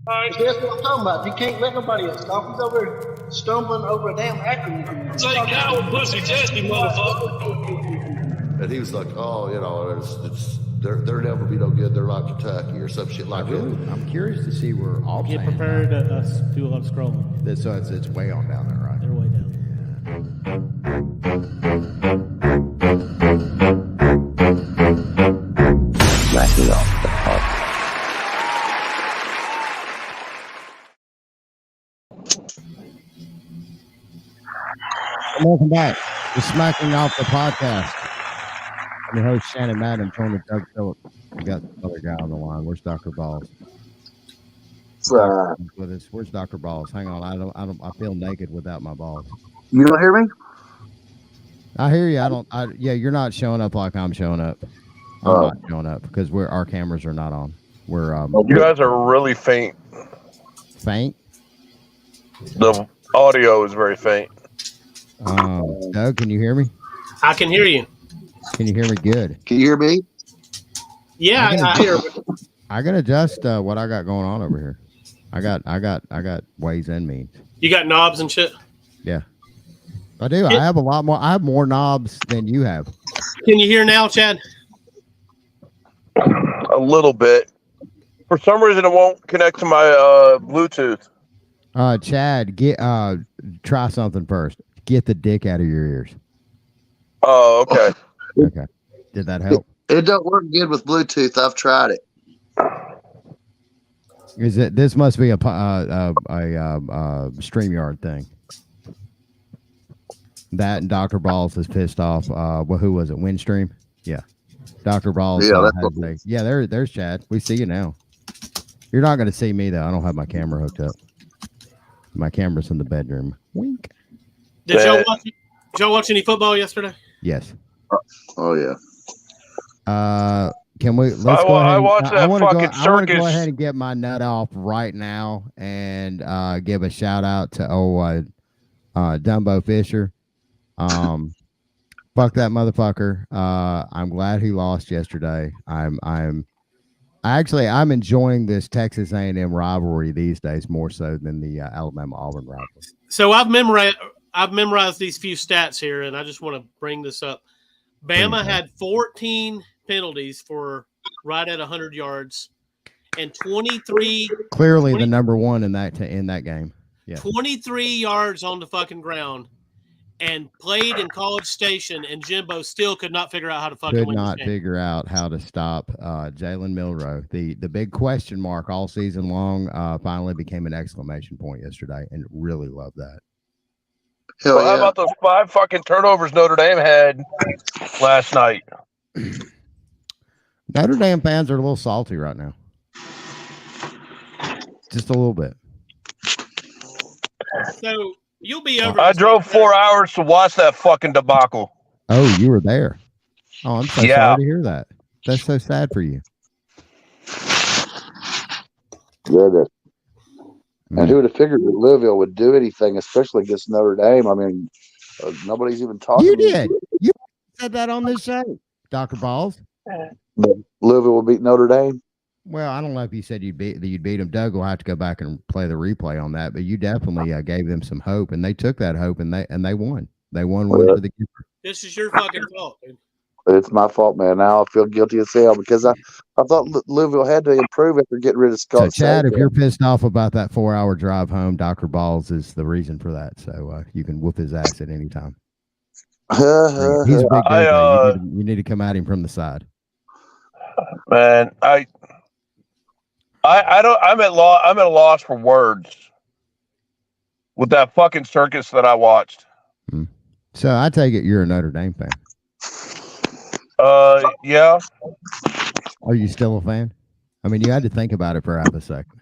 That's what I'm talking about. You can't let nobody else talk. He's over stumbling over a damn acronym. It's like cow with pussy testy, motherfucker. And he was like, "Oh, they'll never be no good. They're like Kentucky or some shit like that." I'm curious to see where all Get prepared to do a lot of scrolling. So it's way on down there, right? They're way down. Smacking off the puck. Welcome back to Smacking Off the Podcast. I'm your host, Shannon Madden. I'm joined with Doug Phillips. We got the other guy on the line. Where's Dr. Balls? With us. Where's Dr. Balls? Hang on. I feel naked without my balls. You don't hear me? I hear you. You're not showing up like I'm showing up. I'm not showing up because our cameras are not on. You guys are really faint. Faint? The audio is very faint. Doug, can you hear me? I can hear you. Can you hear me good? Can you hear me? Yeah, I hear. I can adjust what I got going on over here. I got ways and means. You got knobs and shit? Yeah. I do. I have a lot more. I have more knobs than you have. Can you hear now, Chad? A little bit. For some reason, it won't connect to my Bluetooth. Chad, try something first. Get the dick out of your ears. Oh, okay. Okay. Did that help? It don't work good with Bluetooth. I've tried it. This must be a StreamYard thing. That and Dr. Balls is pissed off. Who was it? Windstream? Yeah. Dr. Balls. Yeah, there's Chad. We see you now. You're not going to see me, though. I don't have my camera hooked up. My camera's in the bedroom. Wink. Did y'all watch any football yesterday? Yes. Oh, yeah. Can we? Let's go ahead. I watched that fucking circus. I want to go ahead and get my nut off right now and give a shout out to Dumbo Fisher. Fuck that motherfucker. I'm glad he lost yesterday. I'm enjoying this Texas A&M rivalry these days more so than the Alabama-Auburn rivalry. So I've memorized these few stats here, and I just want to bring this up. Bama had 14 penalties for right at 100 yards, and 23. Clearly, the number one in that game. Yeah, 23 yards on the fucking ground, and played in College Station, and Jimbo still could not figure out how to fucking win. Could not figure out how to stop Jalen Milroe. The big question mark all season long finally became an exclamation point yesterday, and really love that. Hell yeah. How about those 5 fucking turnovers Notre Dame had last night? Notre Dame fans are a little salty right now. Just a little bit. So you'll be over. I drove 4 hours to watch that fucking debacle. Oh, you were there. Oh, I'm so sorry to hear that. That's so sad for you. Good. And who would have figured that Louisville would do anything, especially against Notre Dame? I mean, nobody's even talking. You did. You said that on this show, Dr. Balls. But Louisville will beat Notre Dame. Well, I don't know if you said you'd beat them. Doug will have to go back and play the replay on that, but you definitely gave them some hope, and they took that hope, and they won. They won one for the keeper. This is your fucking fault, dude. It's my fault, man. Now I feel guilty as hell because I thought Louisville had to improve after getting rid of Scott. So, Chad, if you're pissed off about that 4-hour drive home, Dr. Balls is the reason for that. So you can whoop his ass at any time. He's a big guy. You need to come at him from the side. Man, I'm at a loss for words with that fucking circus that I watched. So I take it you're a Notre Dame fan. Yeah. Are you still a fan? I mean, you had to think about it for half a second.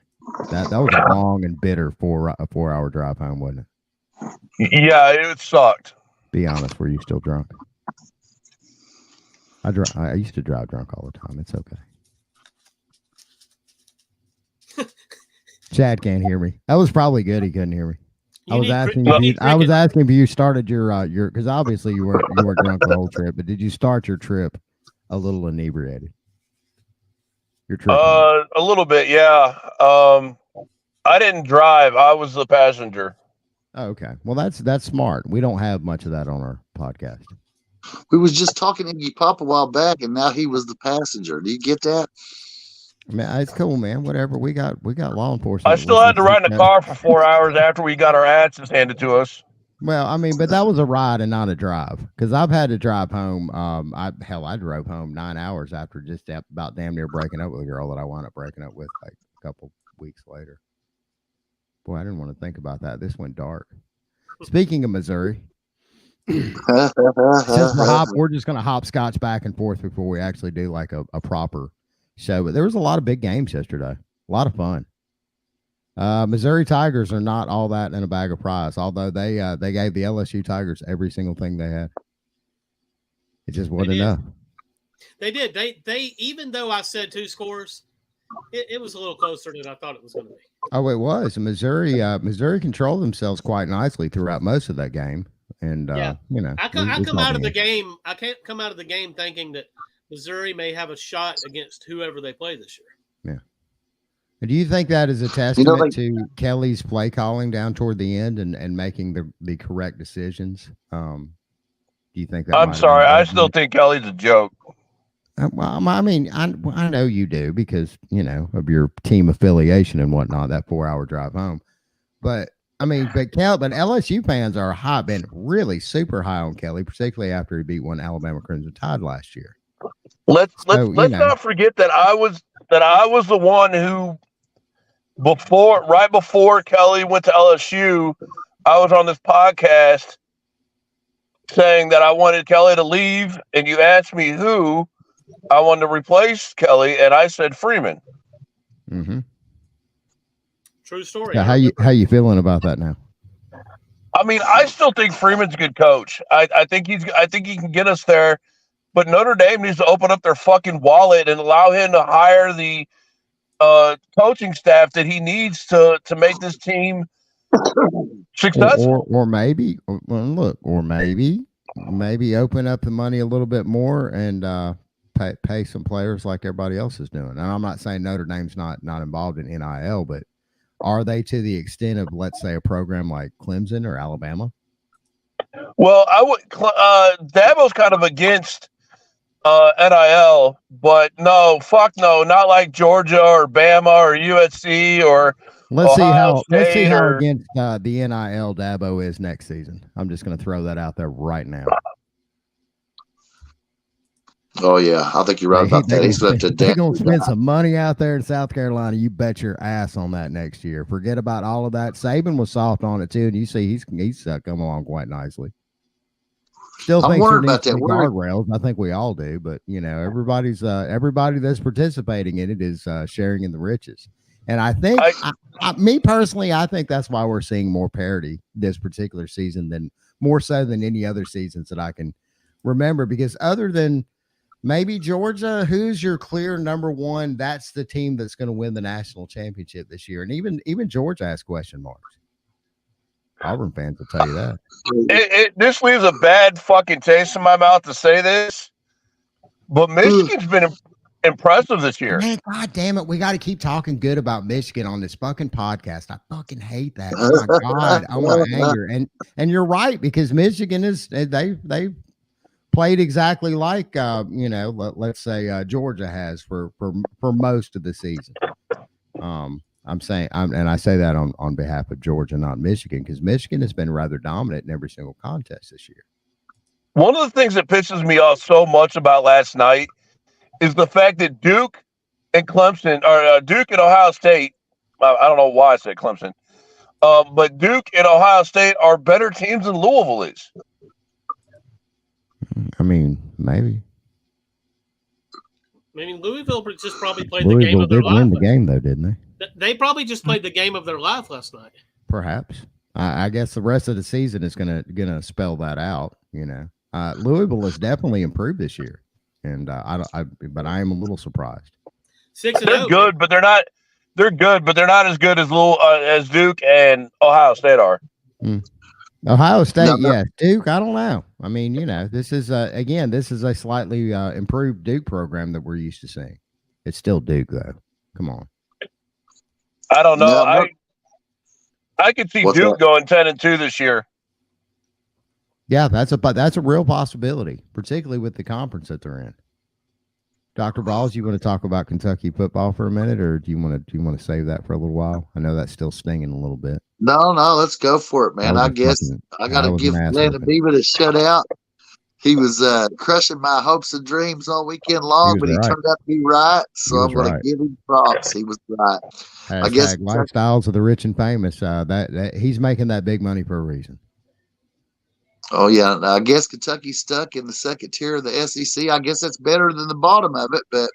That was a long and bitter 4-hour drive home, wasn't it? Yeah, it sucked. Be honest, were you still drunk? I used to drive drunk all the time. It's okay. Chad can't hear me. That was probably good. He couldn't hear me. I was asking if you started your because obviously you weren't drunk the whole trip, but did you start your trip a little inebriated? Your trip? A little bit, yeah. I didn't drive. I was the passenger. Oh, okay. Well, that's smart. We don't have much of that on our podcast. We was just talking to Iggy Pop a while back, and now he was the passenger. Do you get that? I mean, it's cool, man. Whatever. We got law enforcement. I still had to ride in the car for 4 hours after we got our asses handed to us. Well, I mean, but that was a ride and not a drive, because I've had to drive home. I drove home 9 hours after just about damn near breaking up with a girl that I wound up breaking up with like a couple weeks later. Boy, I didn't want to think about that. This went dark. Speaking of Missouri, since we're just going to hopscotch back and forth before we actually do like a proper show. But there was a lot of big games yesterday. A lot of fun. Missouri Tigers are not all that in a bag of fries, although they gave the LSU Tigers every single thing they had. It just wasn't enough. They did. They even though I said 2 scores, it was a little closer than I thought it was going to be. Oh, it was. Missouri controlled themselves quite nicely throughout most of that game. And you know, I come out of the game. I can't come out of the game thinking that Missouri may have a shot against whoever they play this year. Yeah. Do you think that is a testament to Kelly's play calling down toward the end and making the correct decisions? Do you think that? I'm sorry. I still think Kelly's a joke. Well, I mean, I know you do because, you know, of your team affiliation and whatnot, that 4-hour drive home. But I mean, but LSU fans are been really super high on Kelly, particularly after he beat one Alabama Crimson Tide last year. Let's not forget that I was the one who right before Kelly went to LSU, I was on this podcast saying that I wanted Kelly to leave, and you asked me who I wanted to replace Kelly, and I said Freeman. Mm-hmm. True story. Yeah, how you feeling about that now? I mean, I still think Freeman's a good coach. I think he can get us there, but Notre Dame needs to open up their fucking wallet and allow him to hire the coaching staff that he needs to make this team successful. Or maybe open up the money a little bit more and pay some players like everybody else is doing. And I'm not saying Notre Dame's not involved in NIL, but are they to the extent of, let's say, a program like Clemson or Alabama? Well, Dabo's kind of against NIL, but no, not like Georgia or Bama or USC or let's Ohio see how or, against the NIL Dabo is next season. I'm just going to throw that out there right now. Oh yeah, I think you're right about that. He's going to spend some money out there in South Carolina. You bet your ass on that next year. Forget about all of that. Saban was soft on it too, and you see he's come along quite nicely. Still think there needs to be guardrails. I think we all do, but you know, everybody that's participating in it is sharing in the riches. And I think, me personally, I think that's why we're seeing more parity this particular season than more so than any other seasons that I can remember. Because other than maybe Georgia, who's your clear number one? That's the team that's going to win the national championship this year. And even Georgia has question marks. Auburn fans will tell you that. This leaves a bad fucking taste in my mouth to say this, but Michigan's been impressive this year. Man, God damn it. We got to keep talking good about Michigan on this fucking podcast. I fucking hate that. Oh my God. I want to anger. And you're right, because Michigan they played exactly like, let's say Georgia has for most of the season. I'm saying, and I say that on behalf of Georgia, not Michigan, because Michigan has been rather dominant in every single contest this year. One of the things that pisses me off so much about last night is the fact that Duke and Clemson, or Duke and Ohio State, I don't know why I said Clemson, but Duke and Ohio State are better teams than Louisville is. I mean, maybe. I mean, Louisville just probably played the game of their life. Louisville did win the game, though, didn't they? They probably just played the game of their life last night. Perhaps. I guess the rest of the season is gonna spell that out. You know, Louisville has definitely improved this year, and but I am a little surprised. 6-0. They're good, but they're not. They're good, but they're not as good as Duke and Ohio State are. Ohio State, yes. Duke, I don't know. I mean, you know, this is a slightly improved Duke program that we're used to seeing. It's still Duke, though. Come on. I don't know. I could see Duke going 10-2 this year. Yeah, that's a real possibility, particularly with the conference that they're in. Dr. Balls, you want to talk about Kentucky football for a minute, or do you want to save that for a little while? I know that's still stinging a little bit. No, let's go for it, man. I guess I got to give Landon Beaver a shutout. He was crushing my hopes and dreams all weekend long, but he turned out to be right. So I'm going to give him props. He was right. I guess lifestyles of the rich and famous. That he's making that big money for a reason. Oh yeah, I guess Kentucky's stuck in the second tier of the SEC. I guess that's better than the bottom of it, but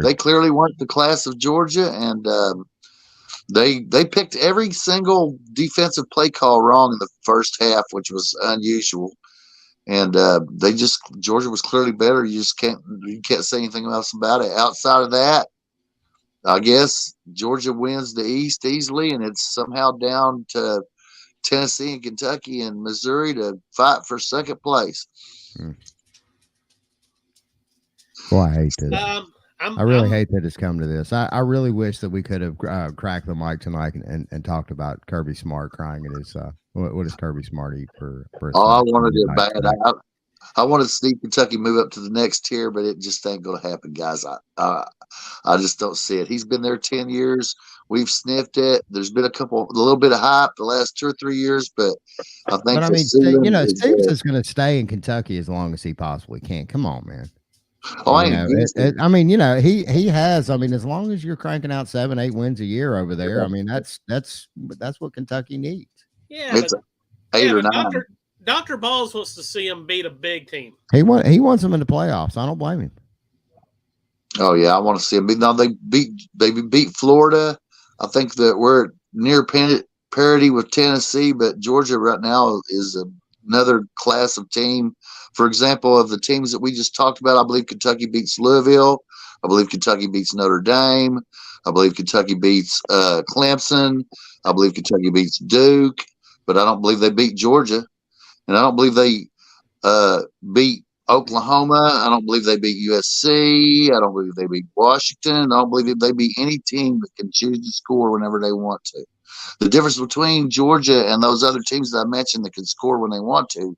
they clearly weren't the class of Georgia, and they picked every single defensive play call wrong in the first half, which was unusual. And Georgia was clearly better. You can't say anything else about it. Outside of that, I guess Georgia wins the East easily, and it's somehow down to Tennessee and Kentucky and Missouri to fight for second place. Boy, I hate this. I really hate that it's come to this. I really wish that we could have cracked the mic tonight and talked about Kirby Smart crying at his. What does Kirby Smart eat for? I wanted it bad. I wanted to see Kentucky move up to the next tier, but it just ain't going to happen, guys. I just don't see it. He's been there 10 years. We've sniffed it. There's been a little bit of hype the last 2 or 3 years, but I think. But I mean, Stevens is going to stay in Kentucky as long as he possibly can. Come on, man. I mean, he has. I mean, as long as you're cranking out 7-8 wins a year over there, I mean, that's what Kentucky needs. Yeah, it's 8 or 9. Dr. Balls wants to see him beat a big team. He wants them in the playoffs. I don't blame him. Oh yeah, I want to see him beat. Now they beat Florida. I think that we're near parity with Tennessee, but Georgia right now is another class of team. For example, of the teams that we just talked about, I believe Kentucky beats Louisville. I believe Kentucky beats Notre Dame. I believe Kentucky beats Clemson. I believe Kentucky beats Duke, but I don't believe they beat Georgia. And I don't believe they beat Oklahoma. I don't believe they beat USC. I don't believe they beat Washington. I don't believe they beat any team that can choose to score whenever they want to. The difference between Georgia and those other teams that I mentioned that can score when they want to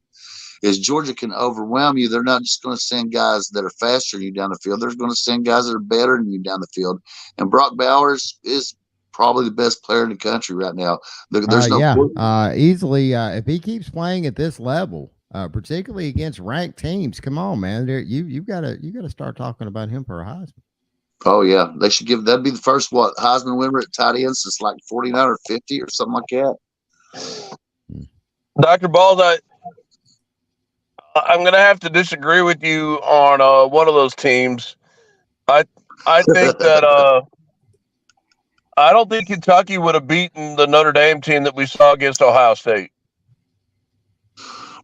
is Georgia can overwhelm you. They're not just going to send guys that are faster than you down the field. They're going to send guys that are better than you down the field. And Brock Bowers is probably the best player in the country right now. There's easily. If he keeps playing at this level, particularly against ranked teams, come on, man. You've got to start talking about him for a Heisman. Oh yeah, they should give. That'd be the first Heisman winner at tight end since like 49 or 50 or something like that. Dr. Balls, I'm going to have to disagree with you on one of those teams. I think that I don't think Kentucky would have beaten the Notre Dame team that we saw against Ohio State.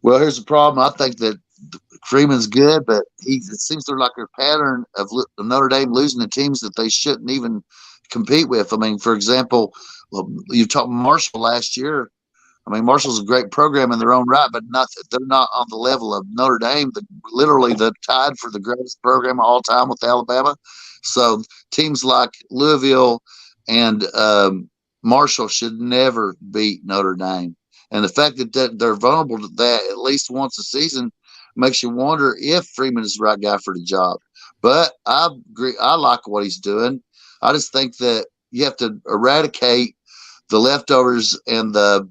Well, here's the problem. I think that Freeman's good, but it seems they're like a pattern of Notre Dame losing to teams that they shouldn't even compete with. I mean, for example, you talked Marshall last year. I mean, Marshall's a great program in their own right, but they're not on the level of Notre Dame. Literally, they're tied for the greatest program of all time with Alabama. So teams like Louisville and Marshall should never beat Notre Dame. And the fact that they're vulnerable to that at least once a season makes you wonder if Freeman is the right guy for the job. But I agree. I like what he's doing. I just think that you have to eradicate the leftovers and the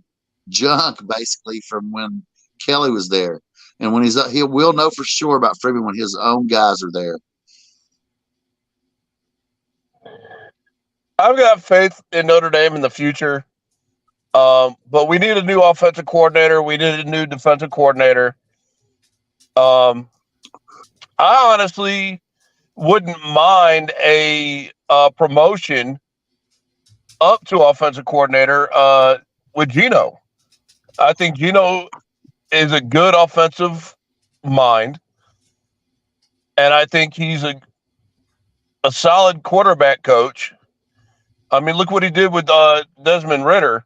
junk basically from when Kelly was there. And when he will know for sure about Freeman when his own guys are there. I've got faith in Notre Dame in the future. But we need a new offensive coordinator. We need a new defensive coordinator. I honestly wouldn't mind a promotion up to offensive coordinator with Gino. I think Gino is a good offensive mind, and I think he's a solid quarterback coach. I mean, look what he did with Desmond Ridder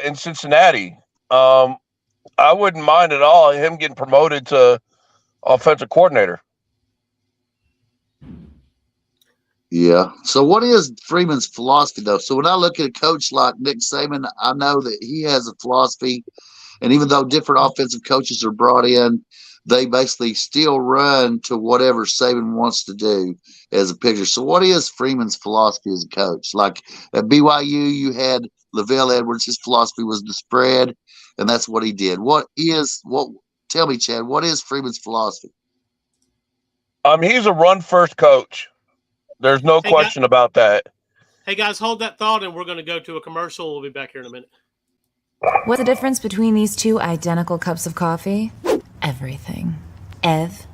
in Cincinnati. I wouldn't mind at all him getting promoted to offensive coordinator. Yeah. So what is Freeman's philosophy, though? So when I look at a coach like Nick Saban, I know that he has a philosophy. And even though different offensive coaches are brought in, they basically still run to whatever Saban wants to do as a picture. So what is Freeman's philosophy as a coach? Like at BYU, you had Lavelle Edwards. His philosophy was the spread, and that's what he did. Tell me, Chad, what is Freeman's philosophy? He's a run-first coach. There's no question about that. Hey, guys, hold that thought, and we're going to go to a commercial. We'll be back here in a minute. What's the difference between these two identical cups of coffee? Everything. Everything.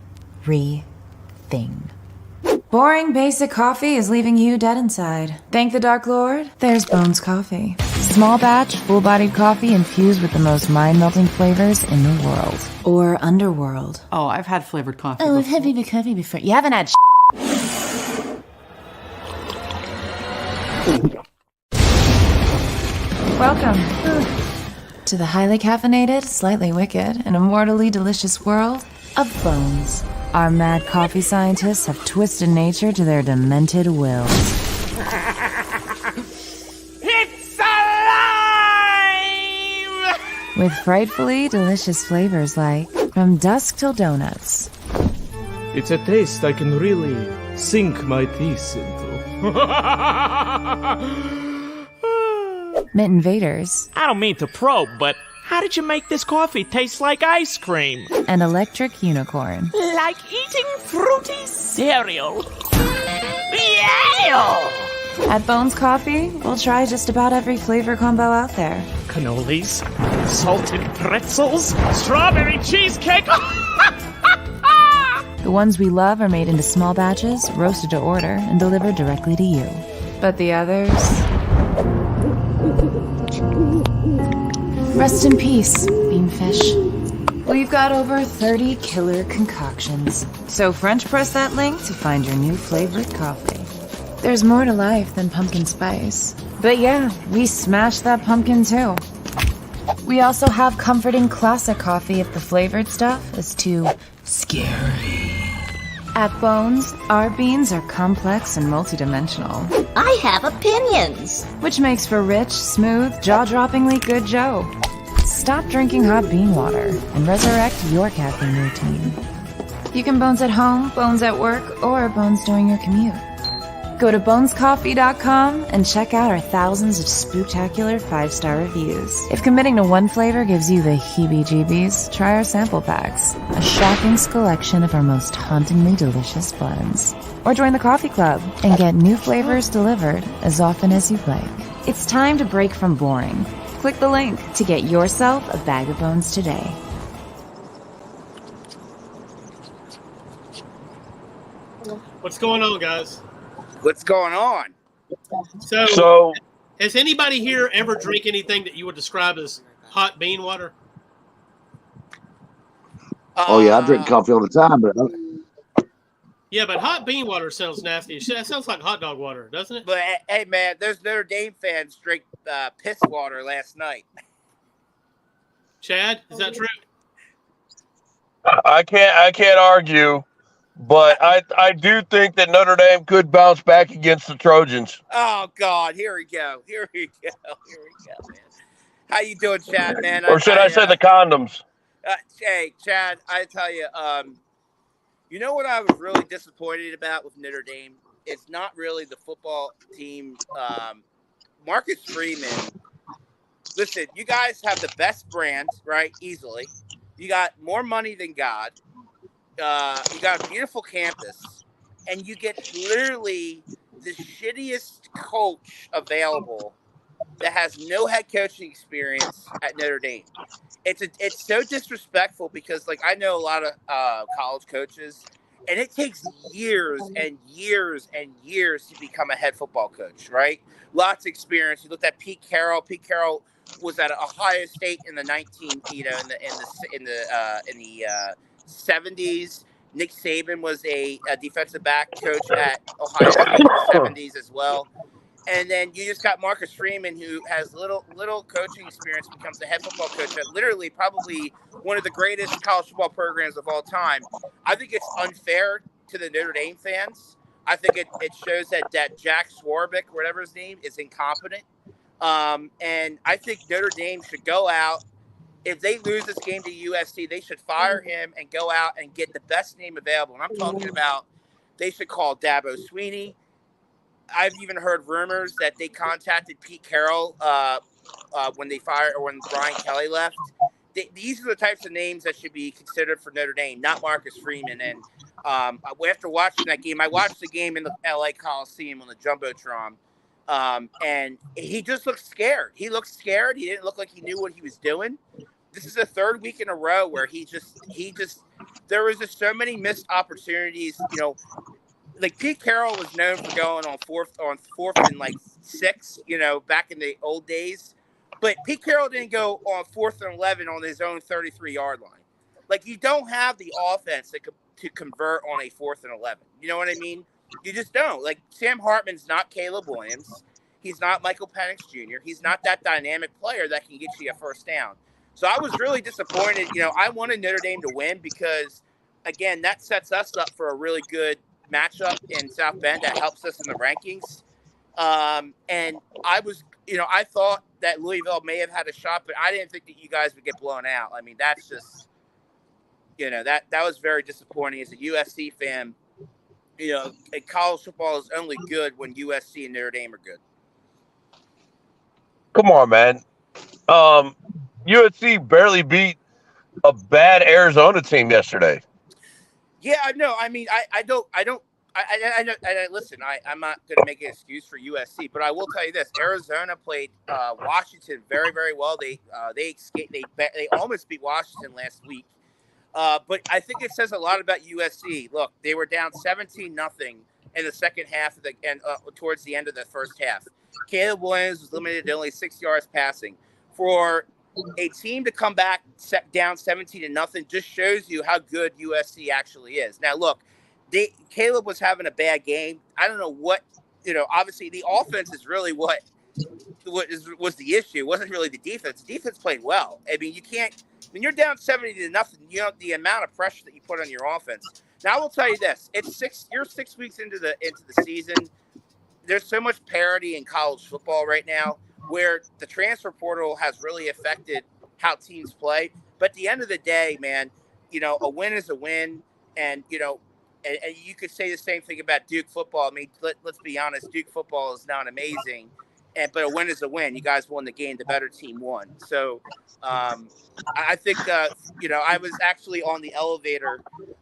Boring, basic coffee is leaving you dead inside. Thank the Dark Lord, there's Bones Coffee. Small batch, full-bodied coffee infused with the most mind-melting flavors in the world. Or underworld. Oh, I've had flavored coffee before. I've had flavored coffee before. You haven't had Welcome to the highly caffeinated, slightly wicked, and immortally delicious world of Bones. Our mad coffee scientists have twisted nature to their demented wills. It's alive! With frightfully delicious flavors like from dusk till donuts. It's a taste I can really sink my teeth into. Mint invaders. I don't mean to probe, but how did you make this coffee taste like ice cream? And electric unicorn. Like eating fruity cereal. Yeah! At Bones Coffee, we'll try just about every flavor combo out there. Cannolis, salted pretzels, strawberry cheesecake. The ones we love are made into small batches, roasted to order, and delivered directly to you. But the others... Rest in peace, Beanfish. We've got over 30 killer concoctions. So French press that link to find your new favorite coffee. There's more to life than pumpkin spice. But yeah, we smashed that pumpkin too. We also have comforting classic coffee if the flavored stuff is too scary. At Bones, our beans are complex and multidimensional. I have opinions. Which makes for rich, smooth, jaw-droppingly good Joe. Stop drinking hot bean water and resurrect your caffeine routine. You can Bones at home, Bones at work, or Bones during your commute. Go to bonescoffee.com and check out our thousands of spooktacular 5-star reviews. If committing to one flavor gives you the heebie-jeebies, try our sample packs, a shocking selection of our most hauntingly delicious blends. Or join the coffee club and get new flavors delivered as often as you'd like. It's time to break from boring. Click the link to get yourself a bag of Bones today. What's going on, guys? What's going on? So, has anybody here ever drank anything that you would describe as hot bean water? Oh yeah, I drink coffee all the time, but yeah, but hot bean water sounds nasty. That sounds like hot dog water, doesn't it? But hey, man, there's Notre Dame fans drink piss water last night. Chad, is that true? I can't argue. But I do think that Notre Dame could bounce back against the Trojans. Oh, God. Here we go, man. How you doing, Chad, man? Or should I say the condoms? Hey, Chad, I tell you, you know what I was really disappointed about with Notre Dame? It's not really the football team. Marcus Freeman, listen, you guys have the best brand, right? Easily. You got more money than God. You got a beautiful campus, and you get literally the shittiest coach available that has no head coaching experience at Notre Dame. It's so disrespectful because, like, I know a lot of college coaches, and it takes years and years and years to become a head football coach, right? Lots of experience. You looked at Pete Carroll. Pete Carroll was at Ohio State in the 70s. Nick Saban was a defensive back coach at Ohio State in the 70s as well. And then you just got Marcus Freeman, who has little coaching experience, becomes the head football coach at literally probably one of the greatest college football programs of all time. I think it's unfair to the Notre Dame fans. I think it shows that Jack Swarbrick, whatever his name, is incompetent. And I think Notre Dame should go out. If they lose this game to USC, they should fire him and go out and get the best name available. And I'm talking about they should call Dabo Sweeney. I've even heard rumors that they contacted Pete Carroll when they fired or when Brian Kelly left. These are the types of names that should be considered for Notre Dame, not Marcus Freeman. And after watching that game, I watched the game in the LA Coliseum on the Jumbotron, and he just looked scared. He looked scared. He didn't look like he knew what he was doing. This is the third week in a row where he just there was just so many missed opportunities. You know, like Pete Carroll was known for going on fourth and like 6. You know, back in the old days. But Pete Carroll didn't go on 4th and 11 on his own 33-yard line. Like, you don't have the offense to convert on a 4th and 11. You know what I mean? You just don't. Like, Sam Hartman's not Caleb Williams. He's not Michael Penix Jr. He's not that dynamic player that can get you a first down. So I was really disappointed. You know, I wanted Notre Dame to win because, again, that sets us up for a really good matchup in South Bend that helps us in the rankings. And I thought that Louisville may have had a shot, but I didn't think that you guys would get blown out. I mean, that's just, you know, that was very disappointing as a USC fan. You know, college football is only good when USC and Notre Dame are good. Come on, man. USC barely beat a bad Arizona team yesterday. Yeah, I know. I mean, I don't. Listen, I'm not going to make an excuse for USC, but I will tell you this: Arizona played Washington very, very well. They almost beat Washington last week, but I think it says a lot about USC. Look, they were down 17-0 in the second half towards the end of the first half. Caleb Williams was limited to only 6 yards passing. For a team to come back down 17-0 just shows you how good USC actually is. Now, look. Caleb was having a bad game. I don't know what, you know, obviously the offense is really what was the issue. It wasn't really the defense. The defense played well. I mean, you can't, when you're down 70-0, you know, the amount of pressure that you put on your offense. Now, I will tell you this. You're 6 weeks into the season. There's so much parity in college football right now where the transfer portal has really affected how teams play. But at the end of the day, man, you know, a win is a win. And, you know, and you could say the same thing about Duke football. I mean, let's be honest. Duke football is not amazing, but a win is a win. You guys won the game. The better team won. So I think, you know, I was actually on the elevator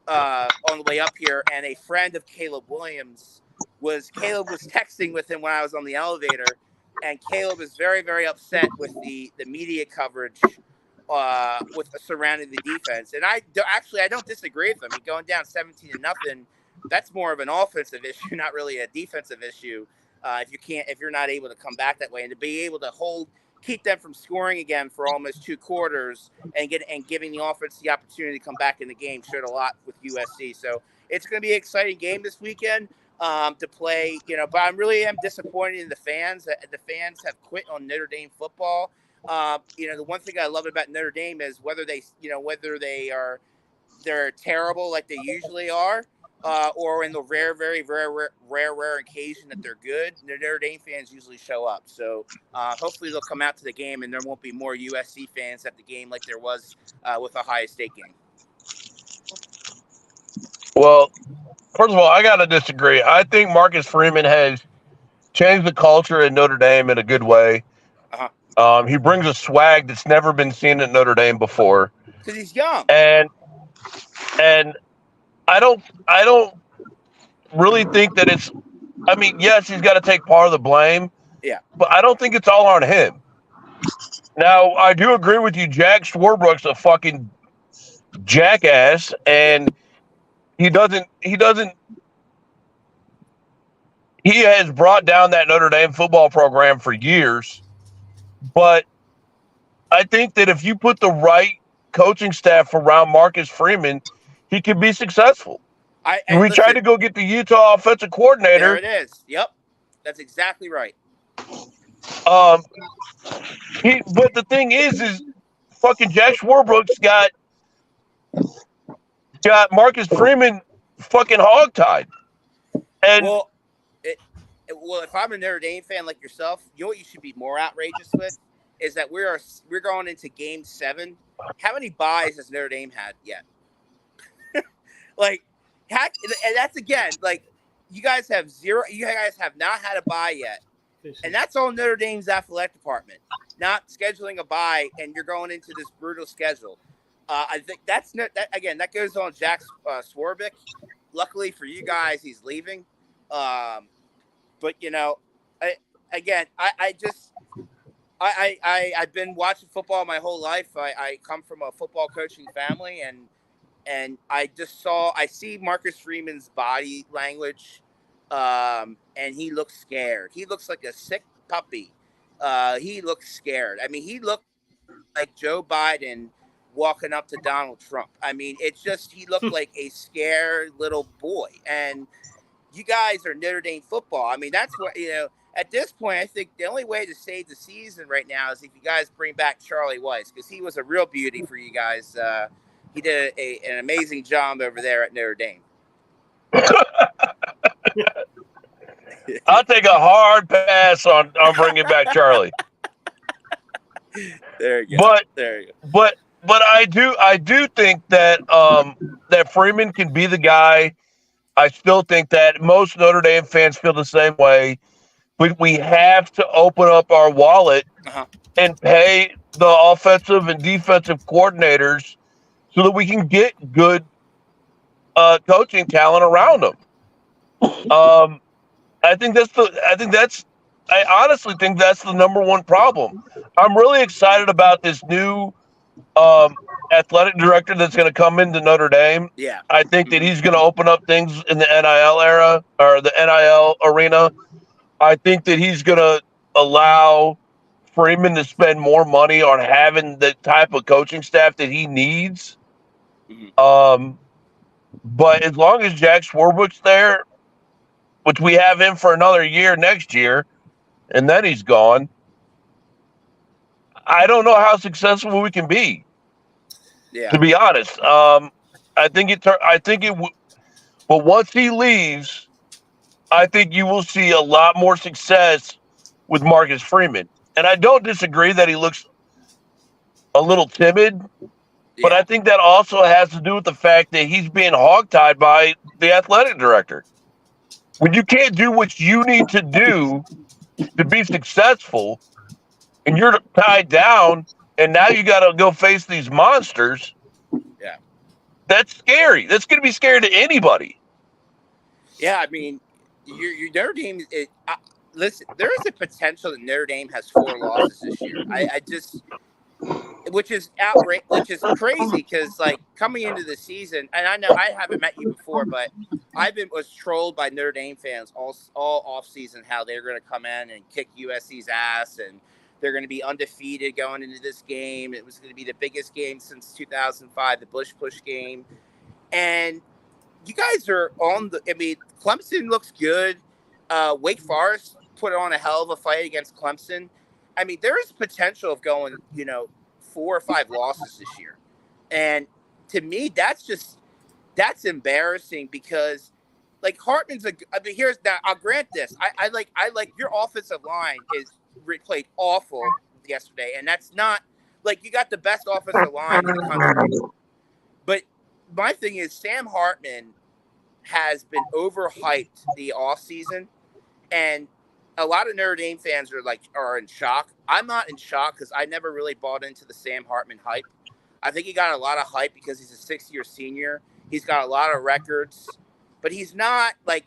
on the way up here, and a friend of Caleb Williams was texting with him when I was on the elevator, and Caleb is very, very upset with the media coverage with surrounding the defense. And I don't disagree with him. I mean, going down 17-0, that's more of an offensive issue, not really a defensive issue. If you're not able to come back that way, and to be able to keep them from scoring again for almost 2 quarters and giving the offense the opportunity to come back in the game showed a lot with USC. So it's going to be an exciting game this weekend to play, you know, but I really am disappointed in the fans. The fans have quit on Notre Dame football. You know, the one thing I love about Notre Dame is whether they're terrible like they usually are, or in the very rare occasion that they're good, the Notre Dame fans usually show up. So hopefully they'll come out to the game and there won't be more USC fans at the game like there was with Ohio State game. Well, first of all, I got to disagree. I think Marcus Freeman has changed the culture in Notre Dame in a good way. He brings a swag that's never been seen at Notre Dame before. Because he's young. And I don't really think that it's. I mean, yes, he's got to take part of the blame. Yeah. But I don't think it's all on him. Now, I do agree with you. Jack Swarbrick's a fucking jackass, and he has brought down that Notre Dame football program for years. But I think that if you put the right coaching staff around Marcus Freeman, he could be successul. We tried to go get the Utah offensive coordinator. There it is. Yep. That's exactly right. But the thing is fucking Jack Swarbrick's got Marcus Freeman fucking hogtied. And well, if I'm a Notre Dame fan like yourself, you know what you should be more outrageous with is that we're going into Game 7. How many buys has Notre Dame had yet? Like, and that's again, like, you guys have zero. You guys have not had a bye yet, and that's all Notre Dame's athletic department, not scheduling a bye, and you're going into this brutal schedule. I think that goes on Jack Swarbrick. Luckily for you guys, he's leaving. But you know, I've been watching football my whole life. I come from a football coaching family, and I see Marcus Freeman's body language, and he looks scared. He looks like a sick puppy. He looks scared. I mean, he looked like Joe Biden walking up to Donald Trump. I mean, he looked like a scared little boy. And you guys are Notre Dame football. I mean, that's what, at this point, I think the only way to save the season right now is if you guys bring back Charlie Weiss, because he was a real beauty for you guys. He did an amazing job over there at Notre Dame. I'll take a hard pass on bringing back Charlie. There you go. But I do think that that Freeman can be the guy. I still think that most Notre Dame fans feel the same way. But we have to open up our wallet and pay the offensive and defensive coordinators so that we can get good coaching talent around them. I honestly think that's the number one problem. I'm really excited about this new athletic director that's going to come into Notre Dame. Yeah. I think that he's going to open up things in the NIL era or the NIL arena. I think that he's going to allow Freeman to spend more money on having the type of coaching staff that he needs. But as long as Jack Swarbrick's there, which we have him for another year next year, and then he's gone, I don't know how successful we can be. Yeah. To be honest, I think it. But once he leaves, I think you will see a lot more success with Marcus Freeman. And I don't disagree that he looks a little timid, but I think that also has to do with the fact that he's being hogtied by the athletic director. When you can't do what you need to do to be successful, and you're tied down, and now you got to go face these monsters. Yeah, that's scary. That's going to be scary to anybody. Yeah, I mean, your Notre Dame. Listen, there is a potential that Notre Dame has 4 losses this year. Which is outrageous, which is crazy because, like, coming into the season, and I know I haven't met you before, but was trolled by Notre Dame fans all off season how they're going to come in and kick USC's ass and they're going to be undefeated going into this game. It was going to be the biggest game since 2005, the Bush Push game, and you guys are on the. I mean, Clemson looks good. Wake Forest put on a hell of a fight against Clemson. I mean, there is potential of going, 4 or 5 losses this year. And to me, that's embarrassing because, like, Hartman's I'll grant this. I like your offensive line played awful yesterday. And that's not, like, you got the best offensive line in the country. But my thing is Sam Hartman has been overhyped the offseason. And a lot of Notre Dame fans are in shock. I'm not in shock because I never really bought into the Sam Hartman hype. I think he got a lot of hype because he's a 6-year senior. He's got a lot of records, but he's not a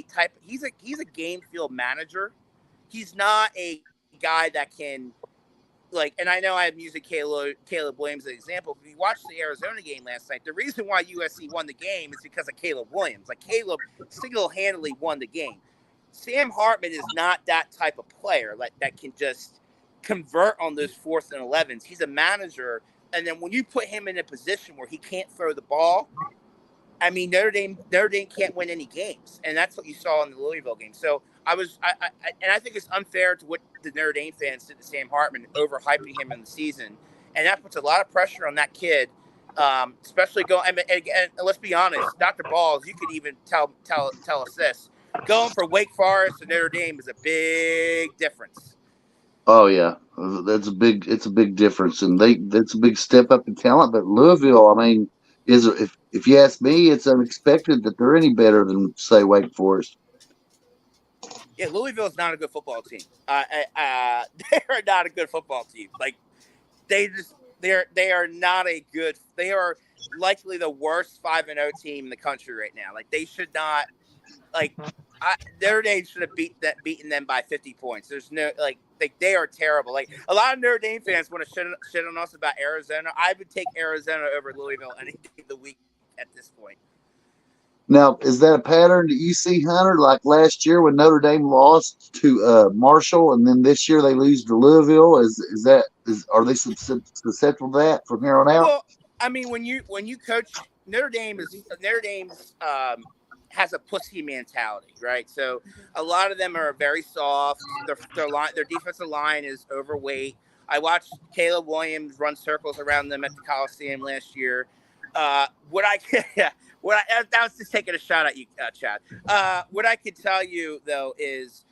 type. He's a game field manager. He's not a guy that can, like. And I know I'm using Caleb Williams as an example. If you watched the Arizona game last night, the reason why USC won the game is because of Caleb Williams. Like, Caleb single-handedly won the game. Sam Hartman is not that type of player that can just convert on those 4th and 11s. He's a manager, and then when you put him in a position where he can't throw the ball, I mean, Notre Dame can't win any games, and that's what you saw in the Louisville game. So I think it's unfair to what the Notre Dame fans did to Sam Hartman, overhyping him in the season, and that puts a lot of pressure on that kid Especially going. I mean, and let's be honest, Dr. Balls. You could even tell us this: going for Wake Forest and Notre Dame is a big difference. Oh yeah, it's a big difference, and that's a big step up in talent. But Louisville, I mean, if you ask me, it's unexpected that they're any better than say Wake Forest. Yeah, Louisville is not a good football team. They are not a good football team. Like they are not a good. They are likely the worst 5-0 team in the country right now. Like they should not. Like Notre Dame should have beaten them by 50 points. There's no they are terrible. Like a lot of Notre Dame fans want to shit on us about Arizona. I would take Arizona over Louisville any day of the week at this point. Now, is that a pattern that you see, Hunter? Like last year when Notre Dame lost to Marshall, and then this year they lose to Louisville. Are they susceptible to that from here on out? Well, I mean, when you coach Notre Dame's has a pussy mentality, right? So a lot of them are very soft. Their defensive line is overweight. I watched Caleb Williams run circles around them at the Coliseum last year. That was just taking a shot at you, Chad. What I could tell you though is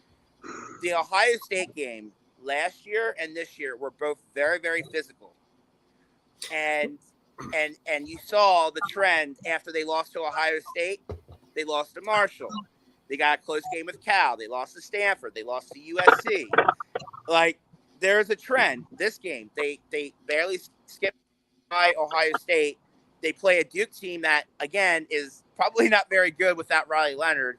the Ohio State game last year and this year were both very, very physical, and you saw the trend after they lost to Ohio State. They lost to Marshall. They got a close game with Cal. They lost to Stanford. They lost to USC. Like there's a trend. This game, they barely skipped by Ohio State. They play a Duke team that, again, is probably not very good without Riley Leonard.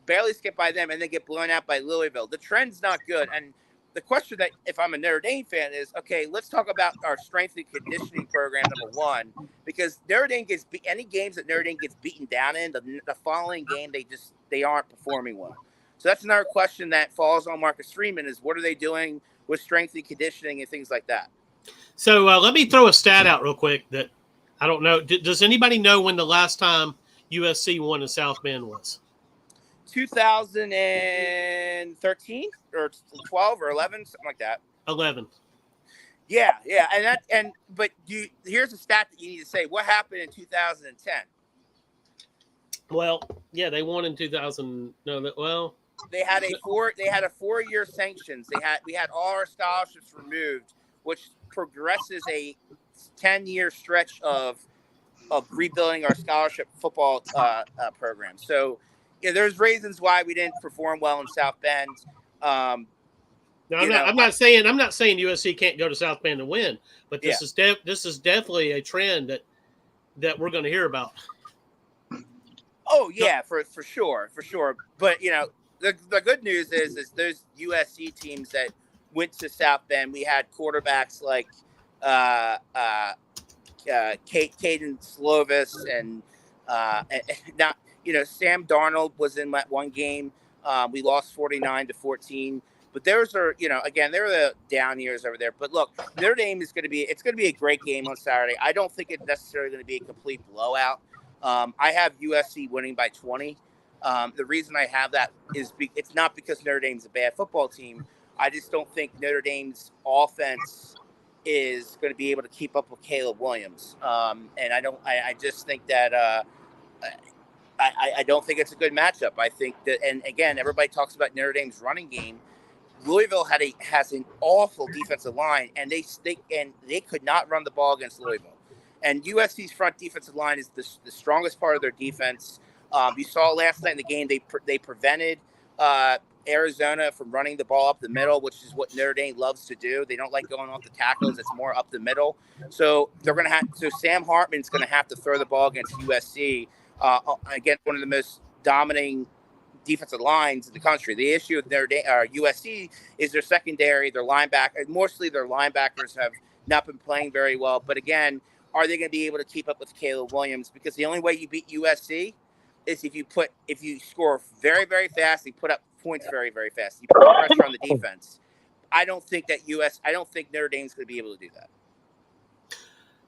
Barely skip by them and then get blown out by Louisville. The trend's not good. And the question that, if I'm a Notre Dame fan, is, okay, let's talk about our strength and conditioning program, number one, because Notre Dame gets any games that Notre Dame gets beaten down in, the following game, they aren't performing well. So that's another question that falls on Marcus Freeman is what are they doing with strength and conditioning and things like that? So let me throw a stat out real quick that I don't know. Does anybody know when the last time USC won in South Bend was? 2013 or 12 or 11, something like that. 11. Yeah, but here's a stat that you need to say. What happened in 2010? Well, yeah, they won in 2000. No, they had a 4-year sanctions. We had all our scholarships removed, which progresses a 10-year stretch of rebuilding our scholarship football program. So yeah, there's reasons why we didn't perform well in South Bend. I'm not saying USC can't go to South Bend and win, but this is definitely a trend that we're going to hear about. Oh yeah, for sure. But the good news is those USC teams that went to South Bend, we had quarterbacks like Caden Slovis and not Sam Darnold was in that one game. We lost 49-14. But those are, again, there were the down years over there. But look, Notre Dame it's going to be a great game on Saturday. I don't think it's necessarily going to be a complete blowout. I have USC winning by 20. The reason I have that is it's not because Notre Dame's a bad football team. I just don't think Notre Dame's offense is going to be able to keep up with Caleb Williams. And I just think that I don't think it's a good matchup. I think that, and again, everybody talks about Notre Dame's running game. Louisville has an awful defensive line, and they could not run the ball against Louisville. And USC's front defensive line is the strongest part of their defense. You saw last night in the game they prevented Arizona from running the ball up the middle, which is what Notre Dame loves to do. They don't like going off the tackles; it's more up the middle. So Sam Hartman's going to have to throw the ball against USC. Again, one of the most dominating defensive lines in the country. The issue with USC is their secondary, their linebackers. Mostly their linebackers have not been playing very well. But again, are they going to be able to keep up with Caleb Williams? Because the only way you beat USC is if you score very, very fast, you put up points very, very fast. You put pressure on the defense. I don't think Notre Dame's going to be able to do that.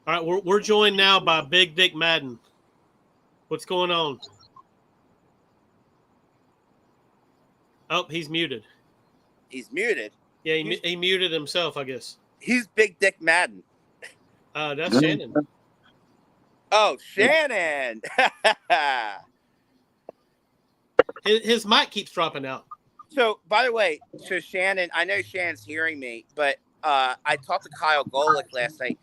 All right, we're joined now by Big Dick Madden. What's going on? Oh, he's muted. He's muted? Yeah, he muted himself, I guess. He's Big Dick Madden. That's Shannon. Oh, Shannon. his mic keeps dropping out. So, by the way, so Shannon, I know Shannon's hearing me, but I talked to Kyle Golick last night.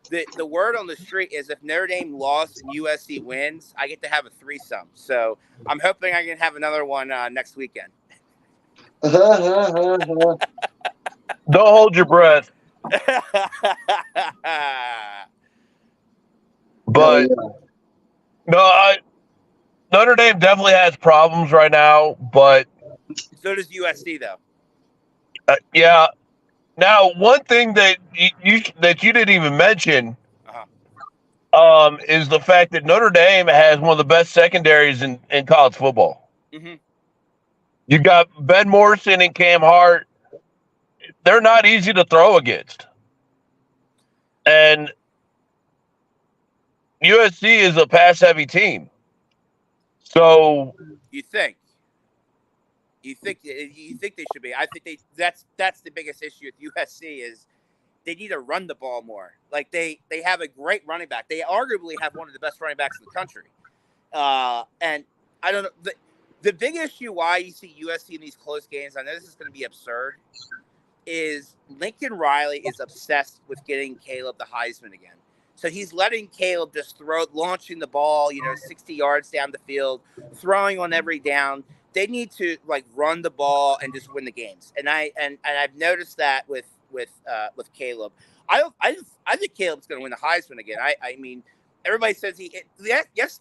The word on the street is if Notre Dame lost and USC wins, I get to have a threesome. So I'm hoping I can have another one next weekend. Don't hold your breath. But Notre Dame definitely has problems right now, but so does USC, though. Yeah. Now, one thing that you didn't even mention is the fact that Notre Dame has one of the best secondaries in college football. Mm-hmm. You got Ben Morrison and Cam Hart. They're not easy to throw against. And USC is a pass-heavy team. So you think they should be? I think that's the biggest issue with USC is they need to run the ball more. Like they have a great running back. They arguably have one of the best running backs in the country. And I don't know the big issue why you see USC in these close games. I know this is going to be absurd. Is Lincoln Riley is obsessed with getting Caleb the Heisman again. So he's letting Caleb just launching the ball, 60 yards down the field, throwing on every down. They need to run the ball and just win the games. And I've noticed that with Caleb. I think Caleb's going to win the Heisman again. I mean, everybody says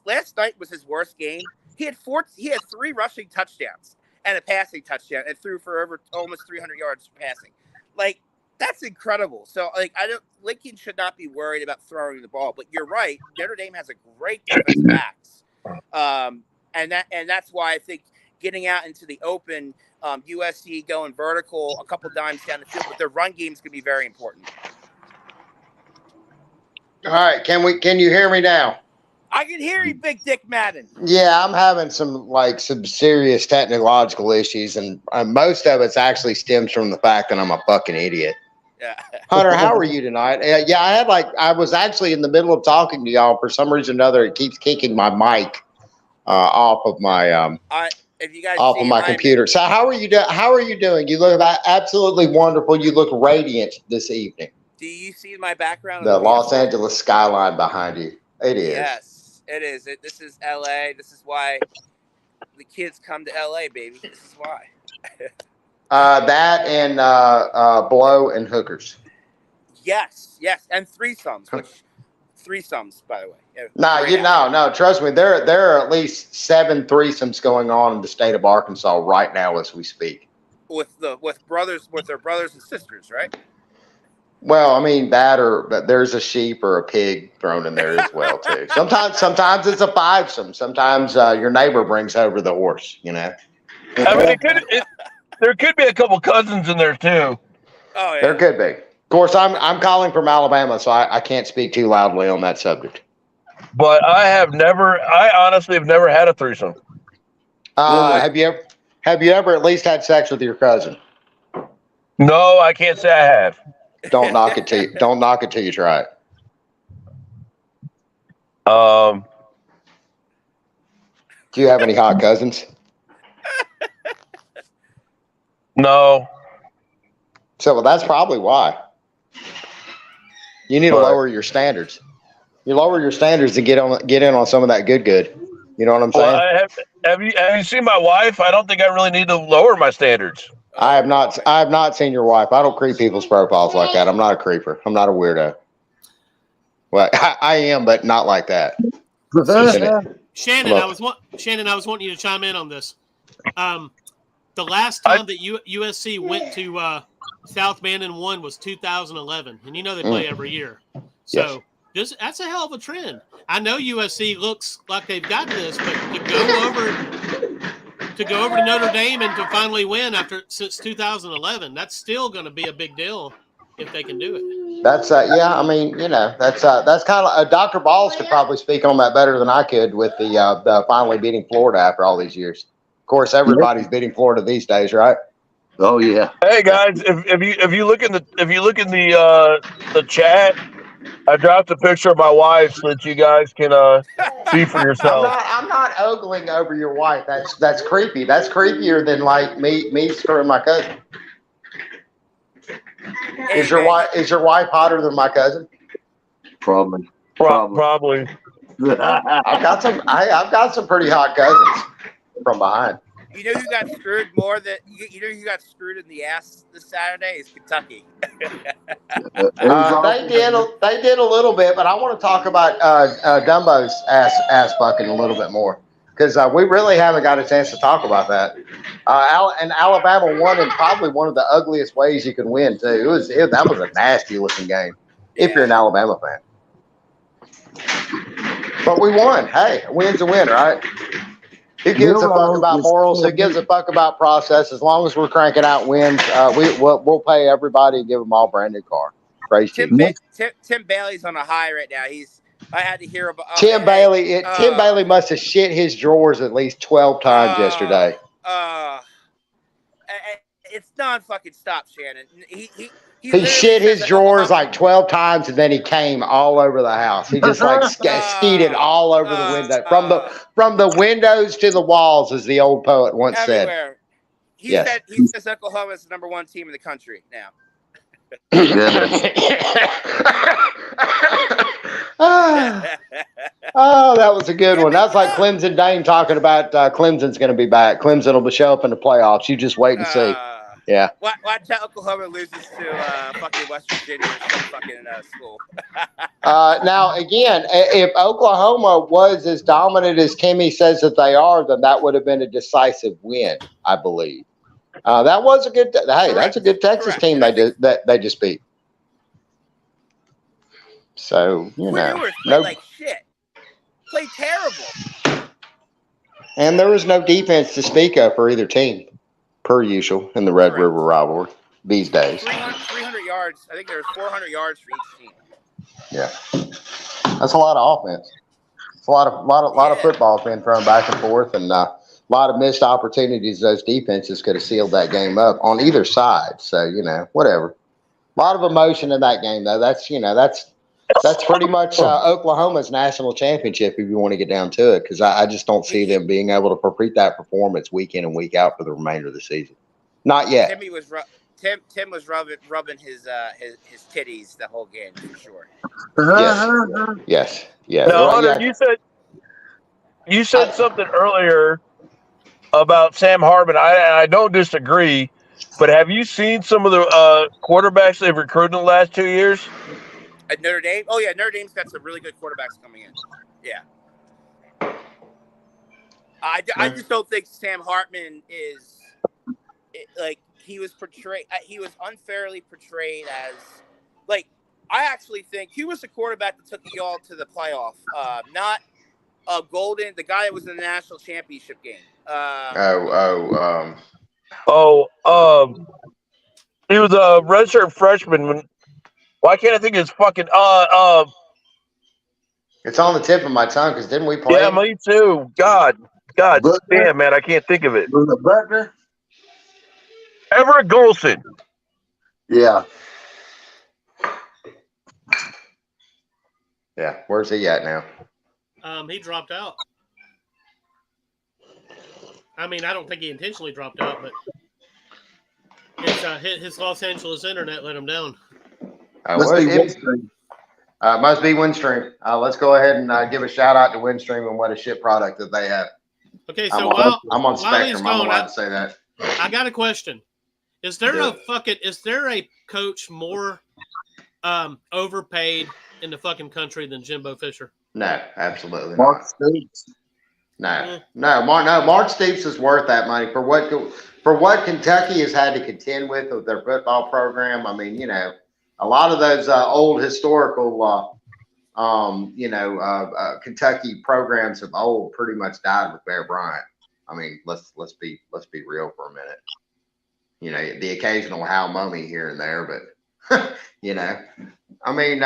last night was his worst game. He had 3 rushing touchdowns and a passing touchdown and threw for over almost 300 yards passing. That's incredible. So, Lincoln should not be worried about throwing the ball. But you're right. Notre Dame has a great defensive backs, and that's why I think getting out into the open, USC going vertical a couple dimes down the field, but their run game is going to be very important. All right, can you hear me now? I can hear you, Big Dick Madden. Yeah, I'm having some serious technological issues, and most of it actually stems from the fact that I'm a fucking idiot. Yeah. Hunter, how are you tonight? Yeah, I was actually in the middle of talking to y'all. For some reason or another, it keeps kicking my mic off of my if you guys off of my computer. So how are you doing? How are you doing? You look absolutely wonderful. You look radiant this evening. Do you see my background? The Los Angeles skyline behind you. It is. Yes, it is. This is LA. This is why the kids come to LA, baby. This is why. That and blow and hookers. Yes, and threesomes. Threesomes, by the way. No. Trust me. There are at least 7 threesomes going on in the state of Arkansas right now as we speak. With their brothers and sisters, right? Well, I mean but there's a sheep or a pig thrown in there as well too. Sometimes it's a 5-some. Sometimes your neighbor brings over the horse. I mean, there could be a couple cousins in there too. Oh yeah, there could be. Of course, I'm calling from Alabama, so I can't speak too loudly on that subject. But I honestly have never had a threesome. Have you ever at least had sex with your cousin? No, I can't say I have. Don't knock it till you try it. Do you have any hot cousins? No. So that's probably why. You need to lower your standards. You lower your standards to get in on some of that good. You know what I'm saying? Well, have you seen my wife? I don't think I really need to lower my standards. I have not seen your wife. I don't creep people's profiles like that. I'm not a creeper. I'm not a weirdo. Well, I am, but not like that. Shannon, I was wanting you to chime in on this. The last time that USC went to South Bend and won was 2011, and they play every year. So that's a hell of a trend. I know USC looks like they've got this, but to go over to Notre Dame and to finally win since 2011, that's still going to be a big deal if they can do it. That's I mean, that's kind of Dr. Balls could probably speak on that better than I could with the finally beating Florida after all these years. Of course, everybody's beating Florida these days, right? Oh yeah. Hey guys, if you look in the chat, I dropped a picture of my wife so that you guys can see for yourself. I'm not ogling over your wife. That's creepy. That's creepier than like me screwing my cousin. Is your wife hotter than my cousin? Probably. Probably. I've got some pretty hot cousins from behind. You know who got screwed more than you know who got screwed in the ass this Saturday is Kentucky. They did a little bit, but I want to talk about Dumbo's ass bucking a little bit more because we really haven't got a chance to talk about that. And Alabama won in probably one of the ugliest ways you can win too. That was a nasty looking game if you're an Alabama fan. But we won. Hey, a win's a win, right? Who gives a fuck about morals? Who gives a fuck about process? As long as we're cranking out wins, we'll pay everybody and give them all brand new car. Tim Bailey's on a high right now. I had to hear about Tim Bailey. Tim Bailey must have shit his drawers at least 12 times yesterday. It's non-fucking stop, Shannon. He shit his drawers like 12 times, and then he came all over the house. He just like skeeted all over the window, from the windows to the walls, as the old poet once everywhere. said. He says Oklahoma is the #1 team in the country now. Oh, that was a good one. That's like Clemson Dane talking about Clemson's going to be back. Clemson will show up in the playoffs. You just wait and see. Yeah. Watch out, Oklahoma loses to fucking West Virginia or some fucking school. Now, again, if Oklahoma was as dominant as Kimmy says that they are, then that would have been a decisive win, I believe. That was a good. Hey, that's a good Texas team they just beat. So Brewers played like shit. Played terrible. And there was no defense to speak of for either team, per usual in the Red River rivalry these days. 300 yards. I think there was 400 yards for each team. Yeah, that's a lot of offense. It's a lot of football being thrown back and forth, and a lot of missed opportunities. Those defenses could have sealed that game up on either side. So whatever. A lot of emotion in that game, though. That's pretty much Oklahoma's national championship if you want to get down to it, because I just don't see them being able to repeat that performance week in and week out for the remainder of the season. Not yet. Tim was rubbing his titties the whole game for sure. Yes. Now, Hunter, you said something earlier about Sam Hartman. I don't disagree, but have you seen some of the quarterbacks they've recruited in the last 2 years? At Notre Dame? Oh, yeah, Notre Dame's got some really good quarterbacks coming in. Yeah. I just don't think Sam Hartman is he was unfairly portrayed as I actually think he was the quarterback that took y'all to the playoff. Not Golden, the guy that was in the national championship game. He was a redshirt freshman. Why can't I think of his fucking It's on the tip of my tongue because didn't we play? Yeah, me too. God damn, man, I can't think of it. Was it Butler? Everett Golson. Yeah. Yeah, where's he at now? He dropped out. I mean, I don't think he intentionally dropped out, but his Los Angeles internet let him down. Must be Windstream. Let's go ahead and give a shout out to Windstream and what a shit product that they have. Okay, so I'm on Spectrum. I'm allowed to say that. I got a question. Is there a coach more overpaid in the fucking country than Jimbo Fisher? No, absolutely not. Mark Stoops. No. Mark Stoops is worth that money for what Kentucky has had to contend with their football program. I mean, a lot of those old historical, Kentucky programs of old pretty much died with Bear Bryant. I mean, let's be real for a minute. The occasional Hal Mummy here and there, but I mean,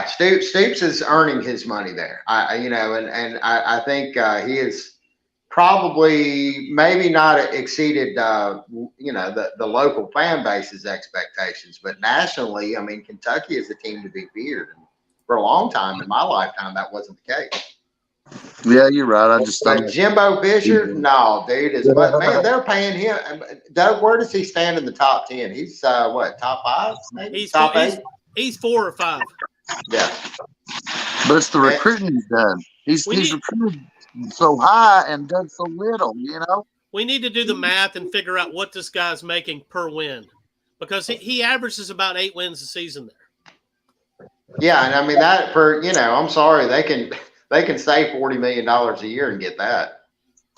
Stoops is earning his money there. I think he is probably maybe not exceeded the local fan base's expectations, but nationally, I mean, Kentucky is a team to be feared. for a long time in my lifetime, that wasn't the case. Yeah, you're right. I just Like Jimbo Fisher, no, dude. But man, they're paying him. Doug, where does he stand in the top 10? He's what, top 5? Maybe top 8. He's 4 or 5. Yeah, but it's the recruiting he's done. He's recruited so high and done so little. You know, we need to do the math and figure out what this guy's making per win, because he averages about 8 wins a season there. Yeah, and I mean that for I'm sorry, they can save $40 million a year and get that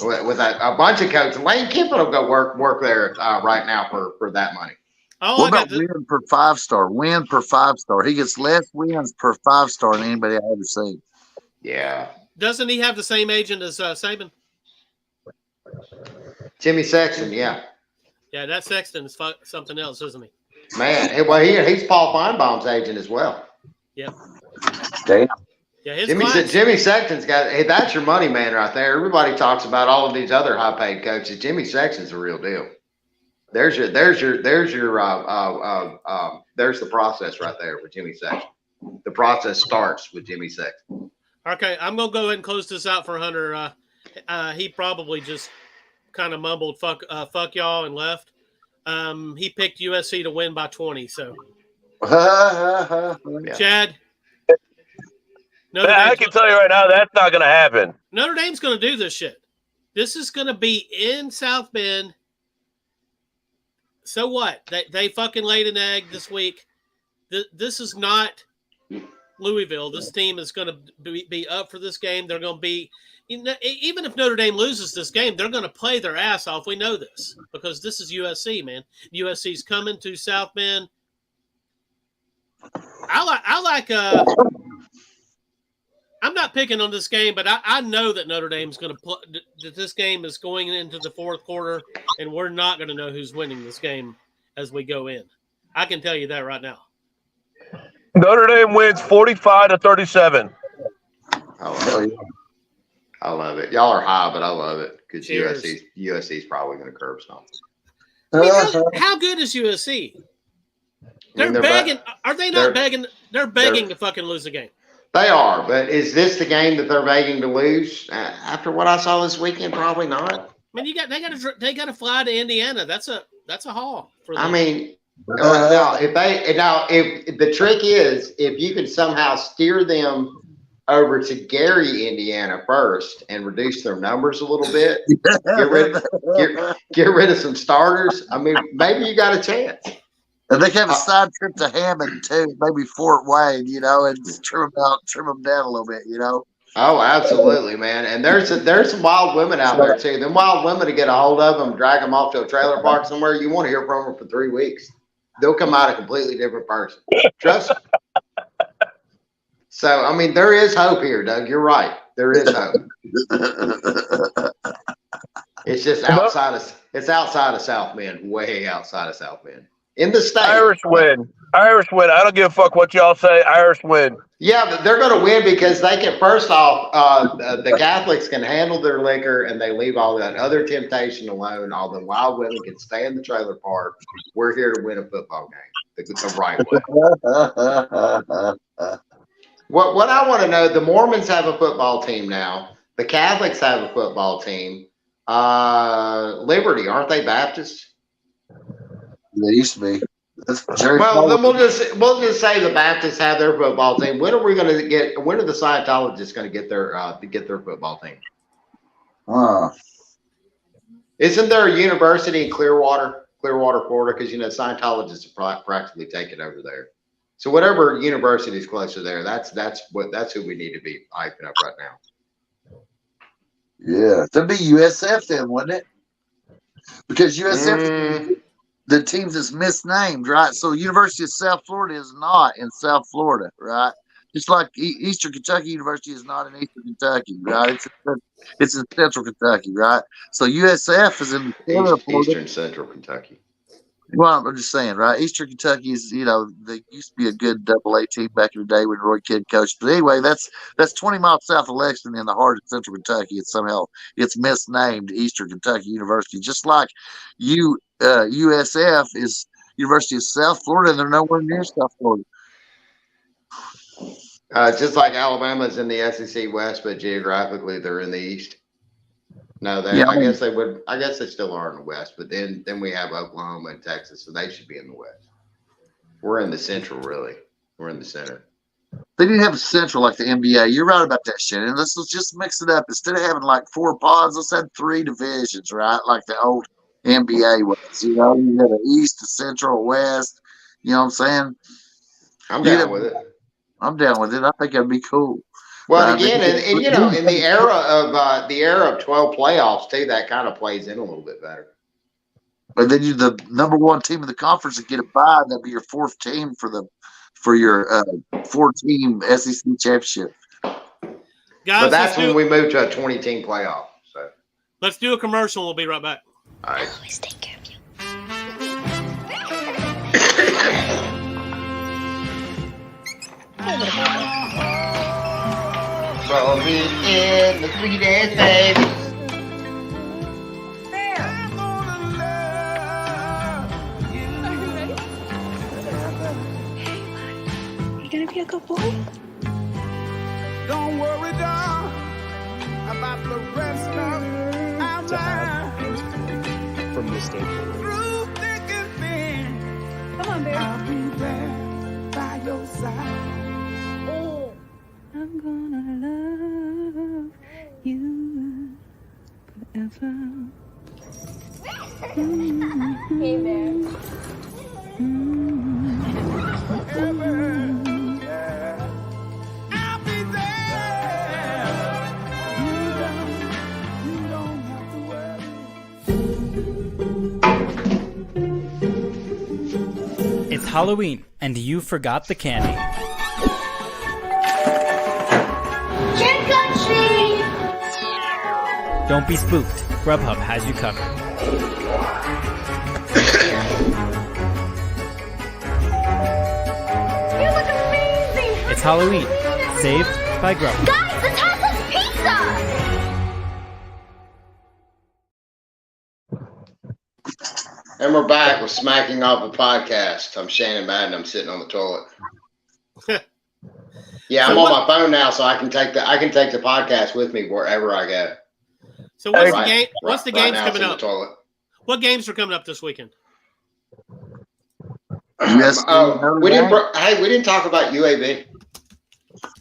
with a bunch of coaches. Lane Kiffin will go work there right now for that money. What about win per 5-star? Win per 5-star. He gets less wins per 5-star than anybody I've ever seen. Yeah. Doesn't he have the same agent as Saban? Jimmy Sexton, yeah. Yeah, that Sexton is something else, isn't he? Man, well, he's Paul Feinbaum's agent as well. Yep. Damn. Yeah, Jimmy Sexton's got. Hey, that's your money man right there. Everybody talks about all of these other high-paid coaches. Jimmy Sexton's the real deal. There's the process right there with Jimmy Sexton. The process starts with Jimmy Sexton. Okay, I'm gonna go ahead and close this out for Hunter. He probably just kind of mumbled "fuck y'all" and left. He picked USC to win by 20. So, Chad. I can tell you right now, that's not going to happen. Notre Dame's going to do this shit. This is going to be in South Bend. So what? They fucking laid an egg this week. This is not Louisville. This team is going to be up for this game. They're going to be, even if Notre Dame loses this game, they're going to play their ass off. We know this because this is USC, man. USC's coming to South Bend. I'm not picking on this game, but I know that Notre Dame's going to play. That this game is going into the fourth quarter, and we're not going to know who's winning this game as we go in. I can tell you that right now. Notre Dame wins 45-37. I love it. Y'all are high, but I love it because USC's probably going to curb stomp. I mean, how good is USC? They're begging. Are they not begging? They're begging to fucking lose the game. They are, but is this the game that they're begging to lose? After what I saw this weekend, probably not. I mean, they got to fly to Indiana. That's a haul for them. I mean, if the trick is if you can somehow steer them over to Gary, Indiana first and reduce their numbers a little bit, get rid of some starters. I mean, maybe you got a chance. And they can have a side trip to Hammond too, maybe Fort Wayne, and just trim them down a little bit, Oh, absolutely, man. And there's some wild women out there too. Them wild women to get a hold of them, drag them off to a trailer park somewhere. You want to hear from them for 3 weeks. They'll come out a completely different person. Trust me. So, I mean, there is hope here, Doug. You're right. There is hope. It's just outside of South Bend, way outside of South Bend. In the state. Irish win. I don't give a fuck what y'all say. Irish win. Yeah, but they're going to win because they can, first off, the Catholics can handle their liquor and they leave all that other temptation alone. All the wild women can stay in the trailer park. We're here to win a football game the right way. What I want to know, the Mormons have a football team now. The Catholics have a football team. Liberty, aren't they Baptists? They used to be. Well, then we'll just say the Baptists have their football team. When are we going to get? When are the Scientologists going to get their football team? Isn't there a university in Clearwater, Florida? Because Scientologists have practically taken over there. So whatever university is closer there, that's who we need to be hyping up right now. Yeah, that'd be USF then, wouldn't it? Because USF. The teams is misnamed, right? So University of South Florida is not in South Florida, right? Just like Eastern Kentucky University is not in Eastern Kentucky, right? It's in Central Kentucky, right? So USF is in Eastern Central Kentucky. Well, I'm just saying, right? Eastern Kentucky is, they used to be a good AA team back in the day when Roy Kidd coached. But anyway, that's 20 miles south of Lexington in the heart of Central Kentucky. It's misnamed Eastern Kentucky University, just like USF is University of South Florida, and they're nowhere near South Florida. Just like Alabama's in the SEC West, but geographically they're in the East. No, Yeah, I guess they would. I guess they still are in the West, but then we have Oklahoma and Texas, so they should be in the West. We're in the Central, really. We're in the center. they didn't have a Central like the NBA. You're right about that, Shannon. Let's just mix it up. Instead of having like 4 pods, let's have 3 divisions, right? Like the old NBA was. You know, you had an East, a Central, a West. You know what I'm saying? I'm down with it. I'm down with it. I think that'd be cool. Well, and again, and you know, in the era of 12 playoffs too, that kind of plays in a little bit better. But then you the number 1 team of the conference would get a bye, and that'd be your 4th team for your 4-team SEC championship. Guys, but that's when we move to a 20-team playoff. So let's do a commercial. We'll be right back. All right. Always take care of you. So we in the 3 days, baby. You gonna be a good boy? Don't worry, doll, about the rest of our lives. From this day Through thick and thin, Come on, baby. I'll be there by your side. I'm gonna love you forever. Hey, man. I'll be there. You don't have to worry. It's Halloween, and you forgot the candy. Don't be spooked. Grubhub has you covered. You look amazing. It's Halloween. Saved by Grubhub. Guys, let's have some pizza. And we're back with Smacking Off the Podcast. I'm Shannon Madden. I'm sitting on the toilet. Yeah, I'm on my phone now, so I can take the podcast with me wherever I go. So what's the game? What's the games coming up? Toilet. What games are coming up this weekend? Yes. We didn't talk about UAB.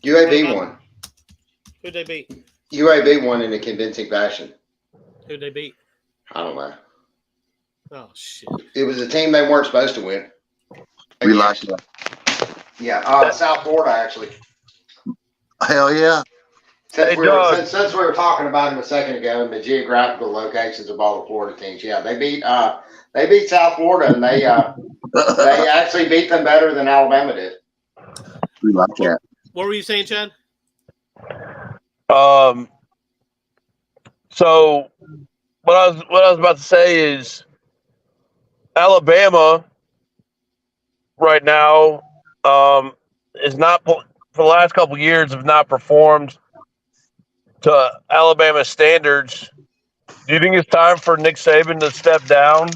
UAB won. Who'd they beat? UAB won in a convincing fashion. Who'd they beat? I don't know. Oh shit! It was a team they weren't supposed to win. We like that. Yeah, South Florida actually. Hell yeah. Since we were talking about them a second ago in the geographical locations of all the Florida teams, yeah, they beat South Florida, and they actually beat them better than Alabama did. We like that. What were you saying, Chad? So what I was about to say is Alabama right now is not, for the last couple of years, have not performed to Alabama standards. Do you think it's time for Nick Saban to step down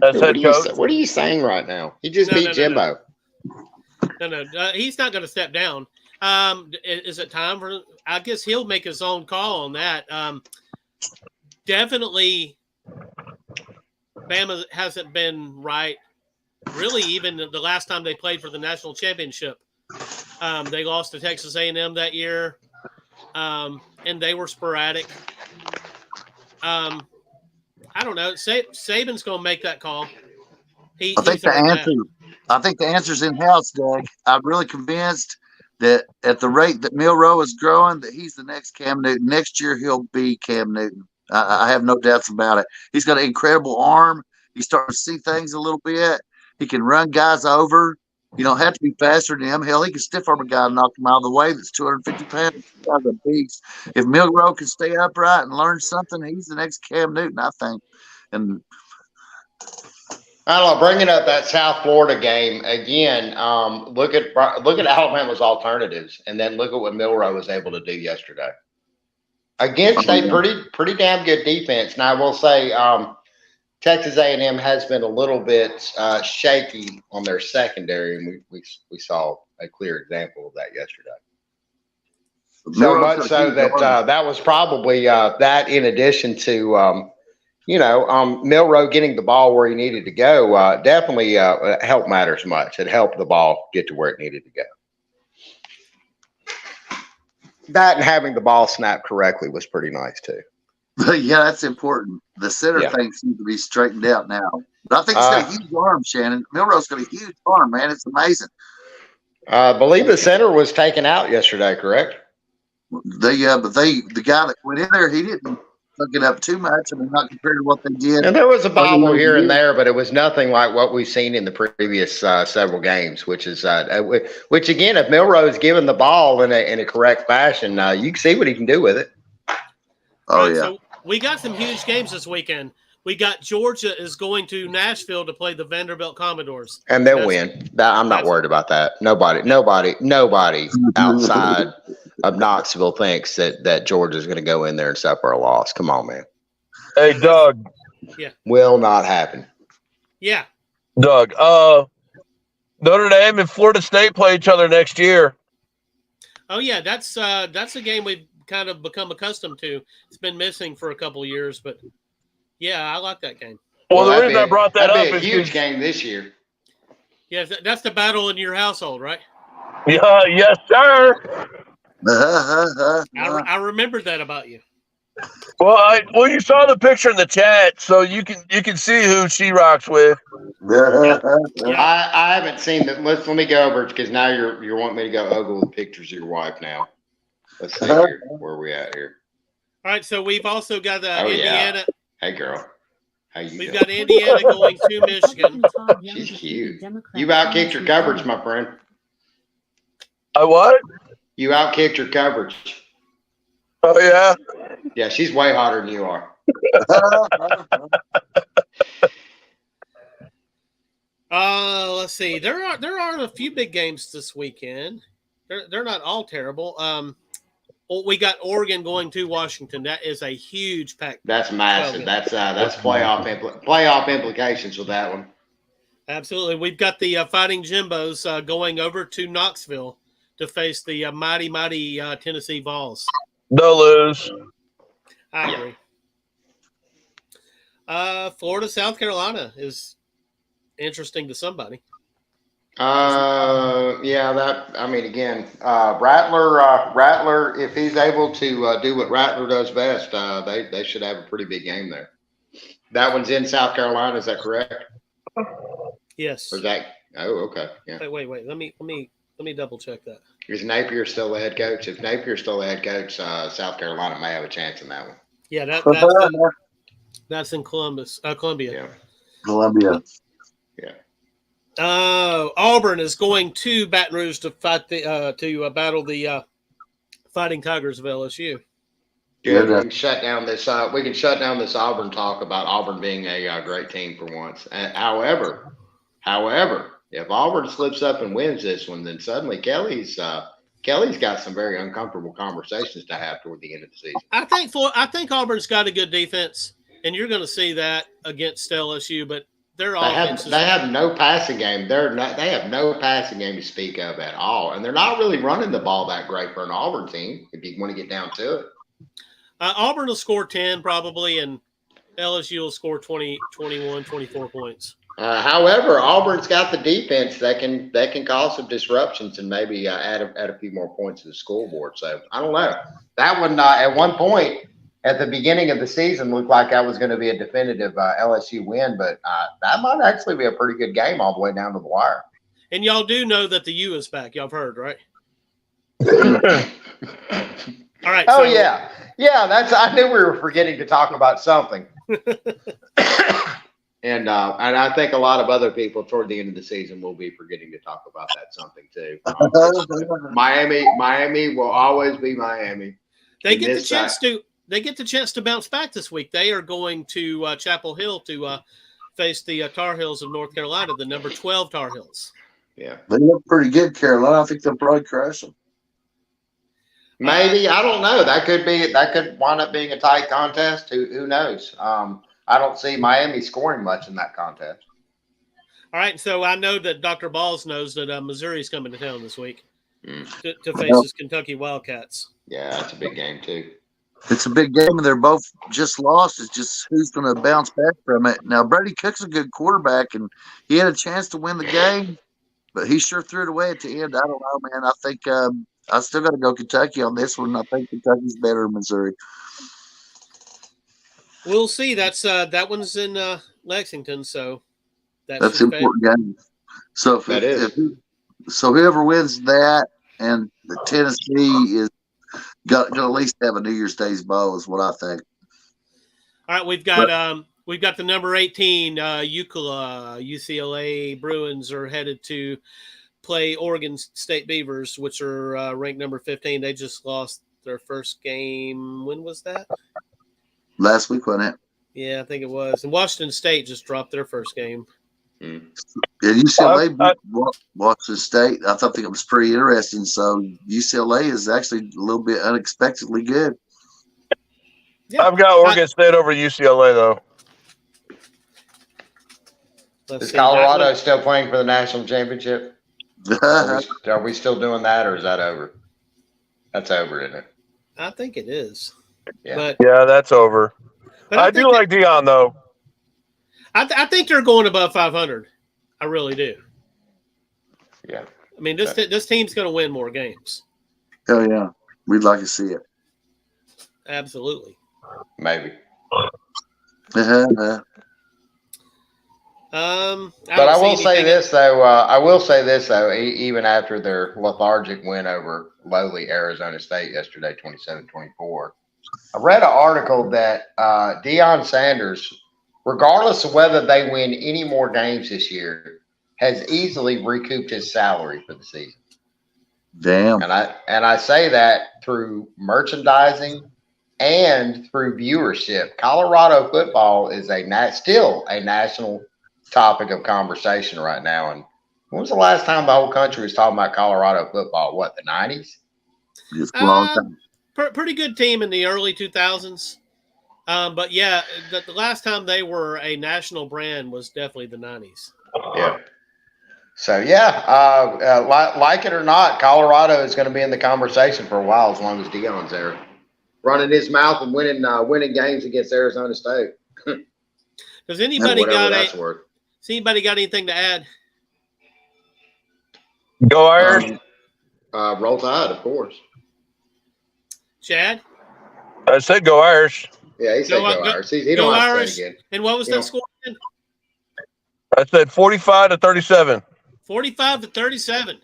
as head coach? What are you saying right now? He just beat Jimbo. No, he's not going to step down. Is it time for? I guess he'll make his own call on that. Definitely, Bama hasn't been right. Really, even the last time they played for the national championship, they lost to Texas A&M that year, and they were sporadic. I don't know. Saban's going to make that call. I think the answer's in house, Doug. I'm really convinced that at the rate that Milroe is growing, that he's the next Cam Newton. Next year, he'll be Cam Newton. I have no doubts about it. He's got an incredible arm. He's starting to see things a little bit. He can run guys over. You don't have to be faster than him. Hell, he can stiff arm a guy and knock him out of the way that's 250 pounds. That's a beast. If Milroe can stay upright and learn something, he's the next Cam Newton, I think. And I don't know. Bringing up that South Florida game again. Look at Alabama's alternatives, and then look at what Milroe was able to do yesterday against a pretty damn good defense. Now I will say, Texas A&M has been a little bit shaky on their secondary, and we saw a clear example of that yesterday. So much so that that was probably that in addition to Milroe getting the ball where he needed to go, definitely helped matters much. It helped the ball get to where it needed to go. That and having the ball snapped correctly was pretty nice too. Yeah, that's important. The center thing seems to be straightened out now. But I think he's got a huge arm, Shannon. Milroe's got a huge arm, man. It's amazing. I believe the center was taken out yesterday, correct? The guy that went in there, he didn't hook it up too much. I mean, not compared to what they did. And there was a bobble here and there, but it was nothing like what we've seen in the previous several games. Which again, if Milroe is given the ball in a correct fashion, you can see what he can do with it. Oh yeah. So we got some huge games this weekend. We got Georgia is going to Nashville to play the Vanderbilt Commodores, and they'll win. I'm not worried about that. Nobody outside of Knoxville thinks that Georgia's going to go in there and suffer a loss. Come on, man. Hey, Doug. Yeah. Will not happen. Yeah. Doug. Notre Dame and Florida State play each other next year. Oh yeah, that's a game we've kind of become accustomed to. It's been missing for a couple of years, but yeah, I like that game. Well, the reason I brought that up is a huge game this year. Yeah, that's the battle in your household, right? Yeah, yes, sir. I remembered that about you. Well, you saw the picture in the chat, so you can see who she rocks with. I haven't seen that. Let me go over it because now you're wanting me to go ogle the pictures of your wife now. Let's see here, where we at here. All right, so we've also got Indiana. Yeah. Hey, girl. How you We've doing? got Indiana going to Michigan. She's cute. You outkicked your coverage, my friend. I what? You outkicked your coverage. Oh yeah. Yeah, she's way hotter than you are. Let's see. There are a few big games this weekend. They're not all terrible. We got Oregon going to Washington. That is a huge pack. That's massive. That's playoff implications with that one. Absolutely. We've got the Fighting Jimbos going over to Knoxville to face the mighty Tennessee Vols. No lose. I agree. Florida, South Carolina is interesting to somebody. Rattler, if he's able to do what Rattler does best, they should have a pretty big game there. That one's in South Carolina, is that correct? Yes. Or is that? Oh, okay. Yeah. Wait. Let me double check that. Is Napier still the head coach? If Napier's still the head coach, South Carolina may have a chance in that one. Yeah, that's in Columbia. Yeah. Columbia. Yeah. Auburn is going to Baton Rouge to fight battle the Fighting Tigers of LSU. Good. We can shut down this. We can shut down this Auburn talk about Auburn being a great team for once. However, if Auburn slips up and wins this one, then suddenly Kelly's got some very uncomfortable conversations to have toward the end of the season. I think Auburn's got a good defense, and you're going to see that against LSU. But their offense they have no passing game. They have no passing game to speak of at all, and they're not really running the ball that great for an Auburn team. If you want to get down to it, Auburn will score 10 probably, and LSU will score 20, 21, 24 points. However, Auburn's got the defense that can cause some disruptions and maybe add a few more points to the scoreboard. So I don't know. That one at one point at the beginning of the season looked like that was going to be a definitive LSU win, but that might actually be a pretty good game all the way down to the wire. And y'all do know that the U is back. Y'all have heard, right? All right. Oh yeah. I knew we were forgetting to talk about something. And I think a lot of other people toward the end of the season will be forgetting to talk about that something too. Miami will always be Miami. They get the chance to bounce back this week. They are going to Chapel Hill to face the Tar Heels of North Carolina, the number 12 Tar Heels. Yeah, they look pretty good, Carolina. I think they'll probably crush them. Maybe I don't know. That could wind up being a tight contest. Who knows? I don't see Miami scoring much in that contest. All right, so I know that Dr. Balls knows that Missouri's coming to town this week. to face his Kentucky Wildcats. Yeah, that's a big game too. It's a big game, and they're both just lost. It's just who's going to bounce back from it. Now, Brady Cook's a good quarterback, and he had a chance to win the game, but he sure threw it away at the end. I don't know, man. I think I still got to go Kentucky on this one. I think Kentucky's better than Missouri. We'll see. That's that one's in Lexington, so that's an important game. So so whoever wins that and the Tennessee is got to at least have a New Year's Day's bowl is what I think. All right, we've got the number 18 UCLA Bruins are headed to play Oregon State Beavers, which are ranked number 15. They just lost their first game. When was that? Last week, wasn't it? Yeah, I think it was. And Washington State just dropped their first game. Yeah, UCLA beat Washington State. I thought it was pretty interesting. So UCLA is actually a little bit unexpectedly good. Yeah. I've got Oregon State over UCLA, though. Is Colorado still playing for the national championship? Are we still doing that, or is that over? That's over, isn't it? I think it is. Yeah, that's over. But I do like Dion, though. I think they're going above 500. I really do. Yeah. I mean, this team's going to win more games. Oh, yeah. We'd like to see it. Absolutely. Maybe. But I will say this though. Even after their lethargic win over lowly Arizona State yesterday, 27-24, I read an article that Deion Sanders, regardless of whether they win any more games this year, has easily recouped his salary for the season. Damn. And I say that through merchandising and through viewership. Colorado football is still a national topic of conversation right now. And when was the last time the whole country was talking about Colorado football? What, the 90s? It's a long time. Pretty good team in the early 2000s. But yeah, the last time they were a national brand was definitely the 90s. Yeah. So yeah, like it or not, Colorado is going to be in the conversation for a while as long as Deion's there, running his mouth and winning games against Arizona State. Does anybody got anything to add? Go Irish. Roll Tide, of course. Chad? I said go Irish. Yeah, he said go Irish. He don't have to say it again. And what was that score again? I said 45-37. 45-37.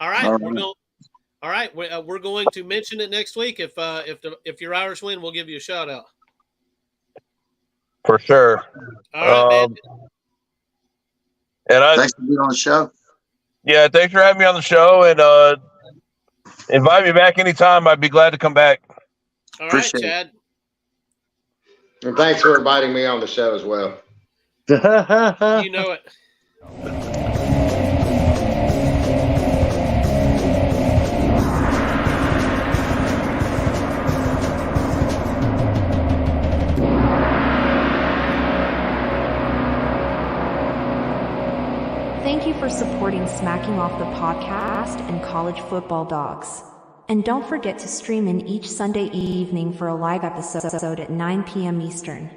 All right, we're going to mention it next week. If your Irish win, we'll give you a shout out. For sure. All right, man. And thanks for being on the show. Yeah, thanks for having me on the show, and invite me back anytime. I'd be glad to come back. All right, Chad. And thanks for inviting me on the show as well. You know it. Thank you for supporting Smacking Off the Podcast and College Football Dogs. And don't forget to stream in each Sunday evening for a live episode at 9 p.m. Eastern.